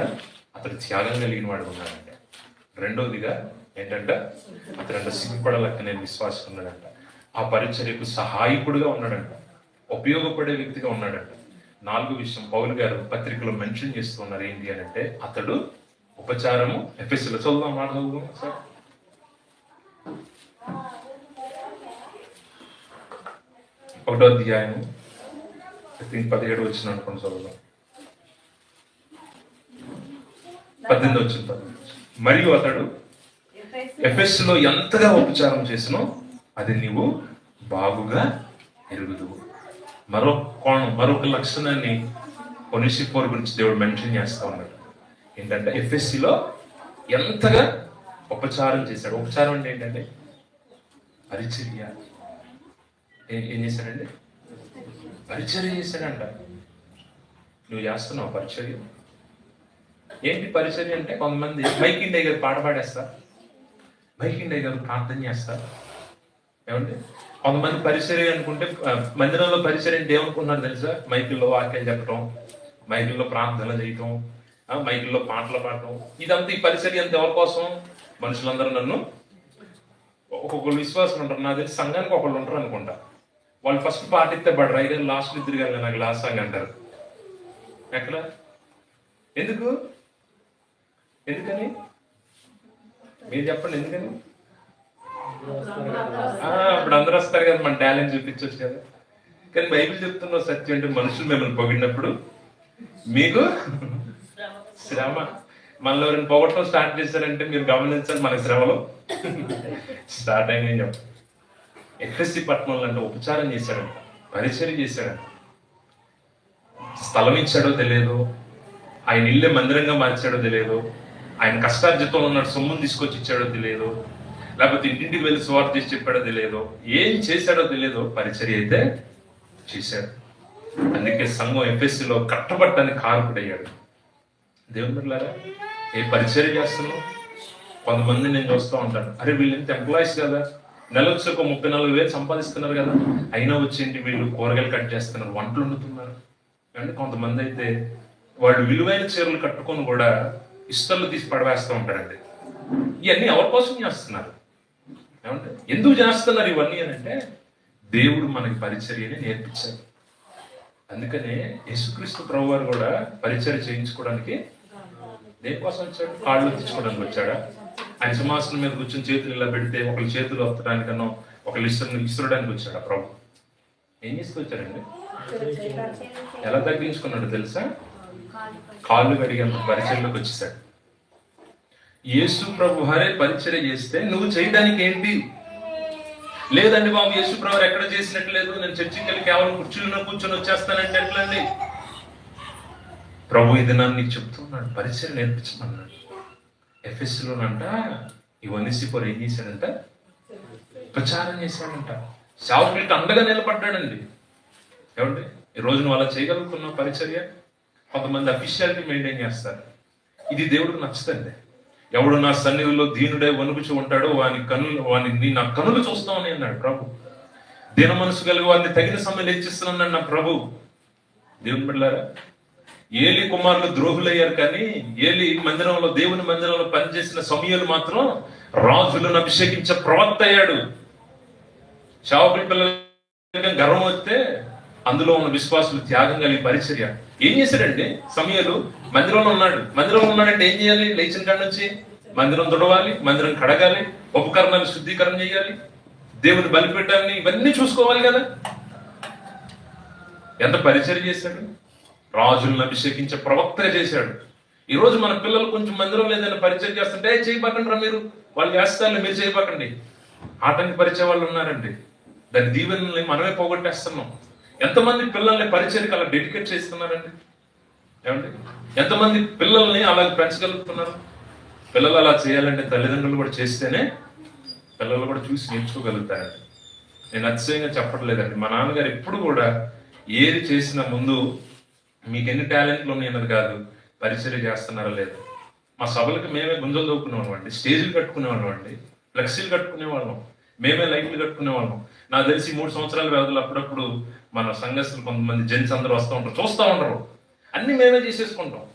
అతడు త్యాగం కలిగిన వాడు ఉన్నాడంట. రెండోదిగా ఏంటంట, అతడంట సిగ్గుపడలక్క నేను విశ్వాసం ఉన్నాడంట. ఆ పరిచర్యకు సహాయకుడుగా ఉన్నాడంట, ఉపయోగపడే వ్యక్తిగా ఉన్నాడంట. నాలుగో విషయం పౌలు గారు పత్రికలో మెన్షన్ చేస్తున్నారు ఏంటి అని అంటే, అతడు ఉపచారము. ఎఫెసీలో చదువుదాం, మాట చదువుదాం సార్. ఒకటో అధ్యాయం 17 వచ్చిన అనుకోండి, చదువుదాం. 18 వచ్చిన. మరియు అతడు ఎఫెసులో ఎంతగా ఉపచారం చేసినో అది నీవు బాగుగా ఎరుగుదువు. మరొక లక్షణాన్ని ఒనిసిఫోర్ గురించి దేవుడు మెన్షన్ చేస్తా ఉన్నాడు. ఏంటంటే ఎఫెసులో ఎంతగా ఉపచారం చేశాడు. ఉపచారం అంటే ఏంటంటే పరిచర్య. ఏం చేశాడండి? పరిచర్య చేశాడంట. నువ్వు చేస్తున్నావు పరిచర్య. ఏంటి పరిచర్య అంటే, కొంతమంది మైక్ ఇండియా గారు పాట పాడేస్తారు, మైక్ ఇండియా గారు ప్రార్థన చేస్తారు. ఏమండి, కొంతమంది పరిచర్య అనుకుంటే మందిరంలో పరిచర్య అంటే ఏమనుకుంటున్నారు తెలుసా? మైకుల్లో వాక్యాలు చెప్పడం, మైకుల్లో ప్రార్థనలు చేయటం, మైకుల్లో పాటలు పాడటం, ఇదంతా ఈ పరిచర్య అంతా ఎవరి కోసం? మనుషులందరూ నన్ను, ఒక్కొక్కరు విశ్వాసం ఉంటారు, నాకు తెలిసి సంఘానికి ఒకళ్ళు ఉంటారు అనుకుంటా, వాళ్ళు ఫస్ట్ పాట ఇస్తే పడరు, అయితే లాస్ట్ ఇద్దరు కానీ నాకు లాస్ట్ సాంగ్ అంటారు. ఎక్కడ? ఎందుకు? ఎందుకని మీరు చెప్పండి, ఎందుకని? ఇప్పుడు అందరూ వస్తారు కదా, మన టాలెంట్ చూపించవచ్చు కదా. కానీ బైబిల్ చెప్తున్న సత్యం అంటే, మనుషులు మిమ్మల్ని పొగిడినప్పుడు మీకు శ్రమ. మనలో ఎవరైనా పొగట్టడం స్టార్ట్ చేశారంటే మీరు గమనించాలి, మన శ్రమలో స్టార్ట్ అయినాయి. ఎఫ్ఎస్సి పట్టణంలో అంటే ఉపచారం చేశాడంట, పరిచర్య చేశాడంట. స్థలం ఇచ్చాడో తెలియదు, ఆయన ఇల్లే మందిరంగా మార్చాడో తెలియదు, ఆయన కష్టార్జితంలో ఉన్నాడు సొమ్మును తీసుకొచ్చి ఇచ్చాడో తెలియదు, లేకపోతే ఇంటింటికి వెళ్ళి సువార్త చేసి చెప్పాడో తెలియదు, ఏం చేశాడో తెలియదు, పరిచర్య అయితే చేశాడు. అందుకే సంఘం ఎఫ్ఎస్సిలో కట్టబట్టడానికి కారకుడయ్యాడు. దేవుని బిడ్డలారా, ఏ పరిచర్య చేస్తున్నావు? కొంతమంది నేను చూస్తూ ఉంటాను, అరే వీళ్ళు ఎంత ఎంప్లాయీస్ కదా, నెలకు ఒక 34,000 సంపాదిస్తున్నారు కదా, అయినా వచ్చేంటి వీళ్ళు కూరగాయలు కట్ చేస్తున్నారు, వంటలు వండుతున్నారు. అంటే కొంతమంది అయితే వాళ్ళు విలువైన చీరలు కట్టుకొని కూడా ఇస్తర్లు తీసి పడవేస్తూ ఉంటారండి. ఇవన్నీ ఎవరి కోసం చేస్తున్నారు? ఏమంటే ఎందుకు చేస్తున్నారు ఇవన్నీ అని అంటే, దేవుడు మనకి పరిచర్యని నేర్పించాడు. అందుకనే యేసుక్రీస్తు ప్రభు వారు కూడా పరిచర్య చేయించుకోవడానికి దేనికోసం వచ్చాడు? కాళ్ళు తెచ్చుకోవడానికి వచ్చాడా? ఆయన సింహాసనం మీద కూర్చొని చేతులు ఇలా పెడితే ఒకళ్ళు చేతులు వత్తడానికనో ఒకళ్ళు ఇస్తుడానికి వచ్చాడా ప్రభు? ఏం తీసుకొచ్చాడండి? ఎలా తగ్గించుకున్నాడు తెలుసా? కాళ్ళు కడిగేంత పరిచర్యలోకి వచ్చేసాడు. యేసు ప్రభు వారే పరిచర్య చేస్తే నువ్వు చేయడానికి ఏంటి? లేదండి బాబు, యేసు ప్రభు ఎక్కడ చేసినట్లేదు, నేను చర్చికి వెళ్ళి కేవలం కుర్చీలో కూర్చొని వచ్చేస్తానంటే ఎట్లండి? ప్రభు ఇది నన్ను నీకు చెప్తున్నాడు, పరిచయం నేర్పించమన్నాడు. ఎఫ్ఎస్సిలోనంట ఈ వనిసిపోరు ఏం చేశాడంట? ప్రచారం చేశాడంట. సేవకులకి అండగా నిలబడ్డాడండి. ఏమండి, ఈ రోజు నువ్వు అలా చేయగలుగుతున్నావు పరిచర్య? కొంతమంది అఫీషియాలిటీ మెయింటైన్ చేస్తారు. ఇది దేవుడికి నచ్చుతుంది. ఎవడు నా సన్నిధిలో దీనుడే వణుకుచూ ఉంటాడో వాని నా కనులు చూస్తామని అన్నాడు ప్రభు. దీన మనసు కలిగి వారిని తగిన సమయం హెచ్చిస్తున్నాడు నా ప్రభు. దేవుని బిడ్డలారా, ఏలి కుమారులు ద్రోహులయ్యారు, కానీ ఏలి మందిరంలో, దేవుని మందిరంలో పనిచేసిన సమయాలు మాత్రం రాజులను అభిషేకించే ప్రవక్త అయ్యాడు. శావకుల పిల్లలు గర్వం వస్తే అందులో ఉన్న విశ్వాసులు త్యాగం కలిగి పరిచర్య ఏం చేశాడండి? సమయాలు మందిరంలో ఉన్నాడంటే ఏం చేయాలి? లేచిన కాడ నుంచి మందిరం తుడవాలి, మందిరం కడగాలి, ఉపకరణాలు శుద్ధీకరణ చేయాలి, దేవుని బలిపెట్టాలని, ఇవన్నీ చూసుకోవాలి కదా. ఎంత పరిచర్య చేశాడు? రాజులను అభిషేకించే ప్రవక్తగా చేశాడు. ఈ రోజు మన పిల్లలు కొంచెం మందిరం ఏదైనా పరిచయం చేస్తుంటే చేయబాకండి రా మీరు, వాళ్ళు చేస్తారు మీరు చేయబాకండి. ఆటంకి పరిచయ వాళ్ళు ఉన్నారండి. దాని దీవెనల్ని మనమే పోగొట్టేస్తున్నాం. ఎంతమంది పిల్లల్ని పరిచయకి అలా డెడికేట్ చేస్తున్నారండి? ఏమండి, ఎంతమంది పిల్లల్ని అలా పెంచగలుగుతున్నారు? పిల్లలు అలా చేయాలంటే తల్లిదండ్రులు కూడా చేస్తేనే పిల్లలు కూడా చూసి నేర్చుకోగలుగుతారండి. నేను అతిశయంగా చెప్పట్లేదండి. మా నాన్నగారు ఎప్పుడు కూడా ఏది చేసిన ముందు మీకు ఎన్ని టాలెంట్లు ఉన్నాయన్నది కాదు, పరిచర్య చేస్తున్నారా లేదు. మా సభలకు మేమే గుంజలు దొక్కునేవాళ్ళం అండి, స్టేజీలు కట్టుకునేవాళ్ళం అండి, ఫ్లెక్సీలు కట్టుకునేవాళ్ళం, మేమే లైట్లు కట్టుకునేవాళ్ళం. నాకు తెలిసి 3 సంవత్సరాల వ్యవధిలో అప్పుడప్పుడు మన సంఘస్థులు కొంతమంది జెంట్స్ అందరూ వస్తూ ఉంటారు, చూస్తూ ఉండరు, అన్ని మేమే చేసేసుకుంటాం.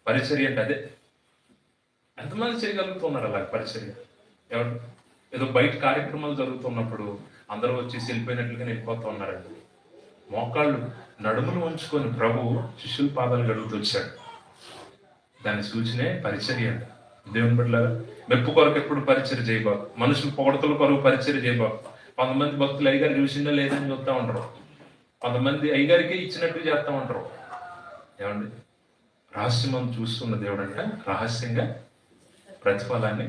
పరిచర్య అంటే అదే. ఎంతమంది చేయగలుగుతున్నారు అలా పరిచర్య? ఎవరు ఏదో బయట కార్యక్రమాలు జరుగుతున్నప్పుడు అందరూ వచ్చేసి వెళ్ళిపోయినట్లుగా వెళ్ళిపోతూ ఉన్నారండి. మోకాళ్ళు నడుములు ఉంచుకొని ప్రభు శిష్యుల పాదాలు గడుగుతూ వచ్చాడు. దాని సూచనే పరిచర్య అండి. దేవుని బిడ్డలారా, మెప్పు కొరకు ఎప్పుడు పరిచర్య చేయబాకు, మనుషులు పొగడతల కొరకు పరిచర్య చేయబాకు. కొంతమంది భక్తులు అయ్యగారు చూసిందా లేదని చూస్తూ ఉంటారు, కొంతమంది అయ్యగారికే ఇచ్చినట్టు చేస్తూ ఉంటారు. ఏమండి, రహస్యం చూస్తున్న దేవుడు అంట రహస్యంగా ప్రతిఫలాన్ని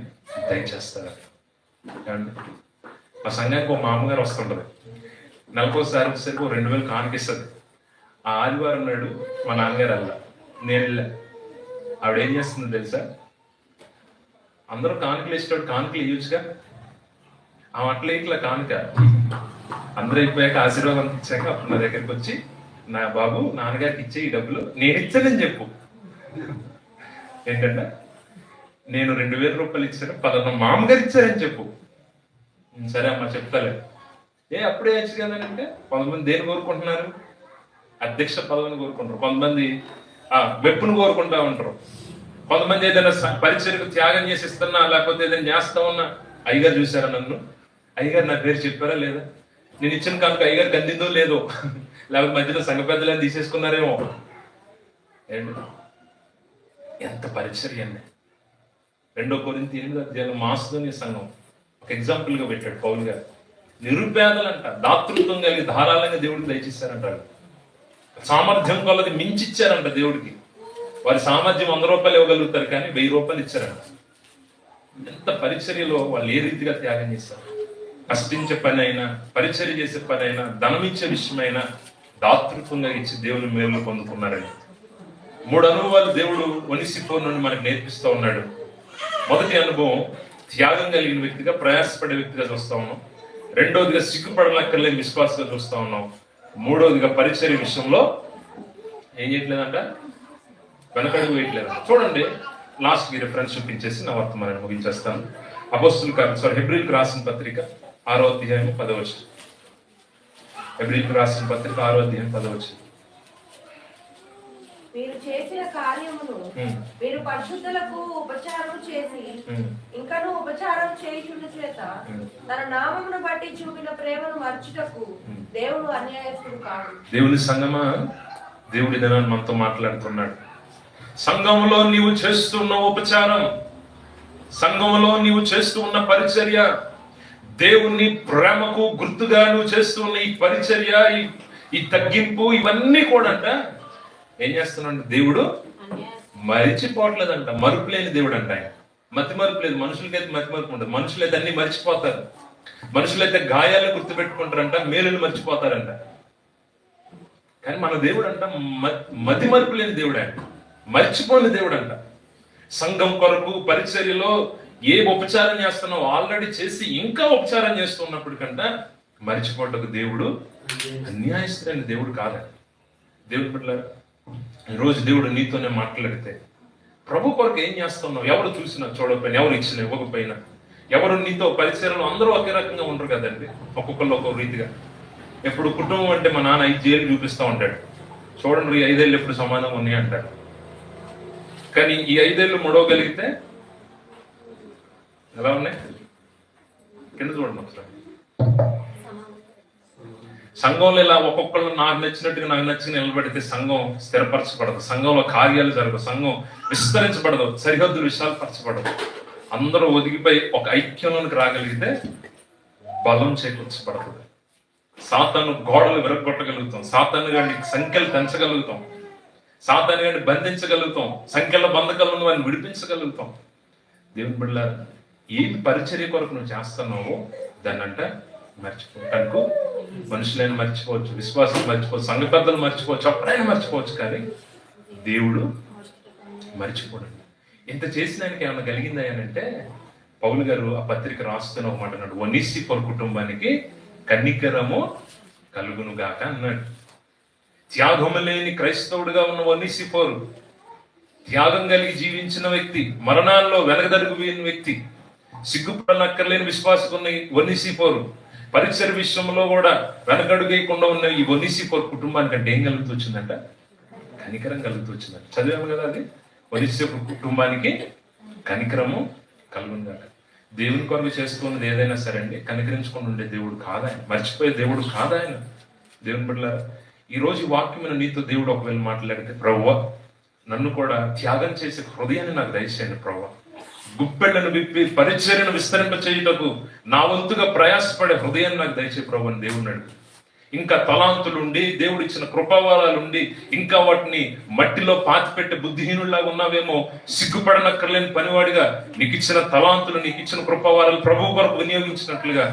దయచేస్తారు. ఏమండి, మా సంఘానికి ఒక మామగారు వస్తుంటది, నెలకోసారి వచ్చేసరికి 2,000 కానికిస్తుంది. ఆ ఆదివారం నాడు మా నాన్నగారు అల్లా, నేను వెళ్ళా. ఆవిడ ఏం చేస్తుంది తెలుసా? అందరూ కానుకలు వేసేటప్పుడు కానుకలు ఇవ్వచ్చుగా, ఆ అట్లా ఇట్లా కానుక అందరూ అయిపోయాక ఆశీర్వాదం ఇచ్చాక అప్పుడు నా దగ్గరికి వచ్చి నా బాబు నాన్నగారికి ఇచ్చే ఈ డబ్బులు నేను ఇచ్చానని చెప్పు. ఏంటంటే నేను 2000 రూపాయలు ఇచ్చాను, పలానా మామగారు ఇచ్చారని చెప్పు. సరే అమ్మా చెప్తాలే. అప్పుడే వచ్చు కదంటే కొంతమంది దేని కోరుకుంటున్నారు? అధ్యక్ష పదవిని కోరుకుంటారు, కొంతమంది వెప్పును కోరుకుంటా ఉంటారు, కొంతమంది ఏదైనా పరిచయకు త్యాగం చేసి ఇస్తున్నా లేకపోతే ఏదైనా చేస్తా ఉన్నా, అయ్యగారు చూసారా నన్ను, అయ్యగారు నా పేరు చెప్పారా లేదా, నేను ఇచ్చిన కనుక అయ్యగారికి అందిందో లేదో, లేకపోతే మధ్యలో సంఘ పెద్దలని తీసేసుకున్నారేమో. ఏంటి ఎంత పరిచర్య అండి. 2 కొరింథీ 8 మాసిదోనియ సంఘం ఒక ఎగ్జాంపుల్ గా పెట్టాడు పౌలు గారు. నిరుపేదలంట దాతృత్వం కలిగి ధారాళంగా దేవుడికి దయచేశారంటారు. సామర్థ్యం కొలది మించిచ్చారంట దేవుడికి. వారి సామర్థ్యం 100 రూపాయలు ఇవ్వగలుగుతారు కానీ 1000 రూపాయలు ఇచ్చారంట. ఎంత పరిచర్యలో వాళ్ళు ఏ రీతిగా త్యాగం చేశారు. కష్టించే పని అయినా, పరిచర్య చేసే పని అయినా, ధనం ఇచ్చే విషయమైనా దాతృత్వంగా ఇచ్చి దేవుని మేలు పొందుకున్నారని 3 అనుభవాలు దేవుడు ఒనిసిఫోరు నుండి మనకు నేర్పిస్తూ ఉన్నాడు. మొదటి అనుభవం త్యాగం కలిగిన వ్యక్తిగా, ప్రయాసపడే వ్యక్తిగా చూస్తా ఉన్నాం. 2వదిగా సిగ్గుపడనక్కర్లేని విశ్వాసంగా చూస్తా ఉన్నాం. 3వదిగా పరిచర్య విషయంలో ఏం చేయట్లేదంట, వెనకడుగు వేయట్లేదు. చూడండి, లాస్ట్ కి రిఫరెన్స్ చూపించేసి నా వర్తమానాన్ని ముగించేస్తాను. హెబ్రీలకు రాసిన పత్రిక 6వ అధ్యాయం 10వ వచనం. హెబ్రీలకు రాసిన పత్రిక 6వ అధ్యాయం 10వ వచనం. మీరు చేసిన కార్యమును మీరు పరిశుద్ధులకు ఉపచారం చేసి ఇంకను ఉపచారం చేయుచున్న చేత తన నామమును బట్టి చూపిన ప్రేమను మర్చుటకు దేవుడు అన్యాయస్తుడు కాదు. దేవుని సంగమా, దేవుడి దినాన్ని మనతో మాట్లాడుతున్నాడు. సంఘంలో నీవు చేస్తున్న ఉపచారం, సంఘంలో నీవు చేస్తూ ఉన్న పరిచర్య, దేవుని ప్రేమకు గుర్తుగా నువ్వు చేస్తూ ఉన్న ఈ పరిచర్య, ఈ తగ్గింపు, ఇవన్నీ కూడా అంట ఏం చేస్తున్నాడు దేవుడు మరిచిపోవట్లేదంట. మరుపు లేని దేవుడు అంట ఆయన. మతి మరుపు లేదు. మనుషులకైతే మతి మరుపు ఉంటుంది. మనుషులైతే అన్ని మర్చిపోతారు. మనుషులైతే గాయాలు గుర్తుపెట్టుకుంటారంట, మేలులు మర్చిపోతారంట. కానీ మన దేవుడు అంట మతి మరుపు లేని దేవుడు అంట, మర్చిపోని దేవుడు అంట. సంఘం కొరకు పరిచర్యలో ఏ ఉపచారం చేస్తున్నావు ఆల్రెడీ చేసి ఇంకా ఉపచారం చేస్తున్నప్పటికంట మర్చిపోటకు దేవుడు అన్యాయస్తుడైన దేవుడు కాదండి. దేవుడు బిడ్డలారా, ఈరోజు దేవుడు నీతోనే మాట్లాడితే ప్రభు కొరకు ఏం చేస్తున్నావు, ఎవరు చూసినా చూడకపోయినా, ఎవరు ఇచ్చినా ఇవ్వకపోయినా, ఎవరు నీతో పరిచర్యలు అందరూ ఒకే రకంగా ఉండరు కదండి. ఒక్కొక్కళ్ళు ఒక్కొక్క రీతిగా. ఎప్పుడు కుటుంబం అంటే మా నాన్న 5 జైలు చూపిస్తూ ఉంటాడు. చూడండి 5 ఏళ్ళు ఎప్పుడు సమానంగా ఉన్నాయి అంటాడు. కానీ ఈ 5 ఏళ్ళు ముడవగలిగితే ఎలా ఉన్నాయి కింద చూడండి ఒకసారి. సంఘంలో ఇలా ఒక్కొక్కళ్ళు నాకు నచ్చినట్టుగా నాకు నచ్చి నిలబడితే సంఘం స్థిరపరచబడదు, సంఘంలో కార్యాలు జరగదు, సంఘం విస్తరించబడదు, సరిహద్దులు విశాలపరచబడదు. అందరూ ఒదిగిపోయి ఒక ఐక్యంలోనికి రాగలిగితే బలం చేకూర్చబడుతుంది. సాతాను గోడలు విరగొట్టగలుగుతాం, సాతాను గారిని సంఖ్యలు పెంచగలుగుతాం, సాతాను గారిని బంధించగలుగుతాం, సంఖ్యల బంధకాలను వారిని విడిపించగలుగుతాం. దేవుని బిడ్డలారా, ఏమి పరిచర్య కొరకు నువ్వు చేస్తున్నావో దాన్ని అంట మర్చిపోవటానికి మనుషులైనా మర్చిపోవచ్చు, విశ్వాసం మర్చిపోవచ్చు, సంఘ పెద్దలు మర్చిపోవచ్చు, అప్పుడైనా మర్చిపోవచ్చు, కానీ దేవుడు మర్చిపోడు. ఇంత చేసిన ఆయనకి ఏమైనా కలిగిందా అంటే పౌలు గారు ఆ పత్రిక రాస్తున్న ఒక మాట అన్నాడు, ఒనిసిఫోరు కుటుంబానికి కనికరము కలుగును గాక అన్నాడు. త్యాగము లేని క్రైస్తవుడిగా ఉన్న ఒనిసిఫోరు, త్యాగం కలిగి జీవించిన వ్యక్తి, మరణాల్లో వెనకదరుగు వేయని వ్యక్తి, సిగ్గుపడనక్కర్లేని విశ్వాసకున్న ఒనిసిఫోరు, పరిచర్య విషయంలో కూడా వెనకడుగేయకుండా ఉన్న ఈ ఒనిసిఫోరు కుటుంబానికి అంటే ఏం కలుగుతూ వచ్చిందంట? కనికరం కలుగుతూ వచ్చిందంట. చదివాము కదా అది. ఒనిసిఫోరు కుటుంబానికి కనికరము కలుగుందాక. దేవుని కొరకు చేసుకున్నది ఏదైనా సరే అండి, కనికరించుకుని ఉండే దేవుడు కాదాయన, మర్చిపోయే దేవుడు కాదాయన. దేవుని బిడ్డలారా, ఈ రోజు వాక్యమైన నీతో దేవుడు ఒకవేళ మాట్లాడితే, ప్రభువా నన్ను కూడా త్యాగం చేసే హృదయాన్ని నాకు దయచేయండి ప్రభువా, గుప్పెళ్లను విప్పి పరిచర్యను విస్తరింప చేయుటకు నా వంతుగా ప్రయాసపడే హృదయాన్ని నాకు దయచే ప్రభు అని దేవుడిని అడుగు. ఇంకా తలాంతులుండి, దేవుడిచ్చిన కృపావరాలుండి ఇంకా వాటిని మట్టిలో పాతిపెట్టే బుద్ధిహీనుల్లాగా ఉన్నావేమో, సిగ్గుపడనక్కర్లేని పనివాడిగా నీకు ఇచ్చిన తలాంతులు, నీకు ఇచ్చిన కృపావరాలు ప్రభు కొరకు వినియోగించినట్లుగా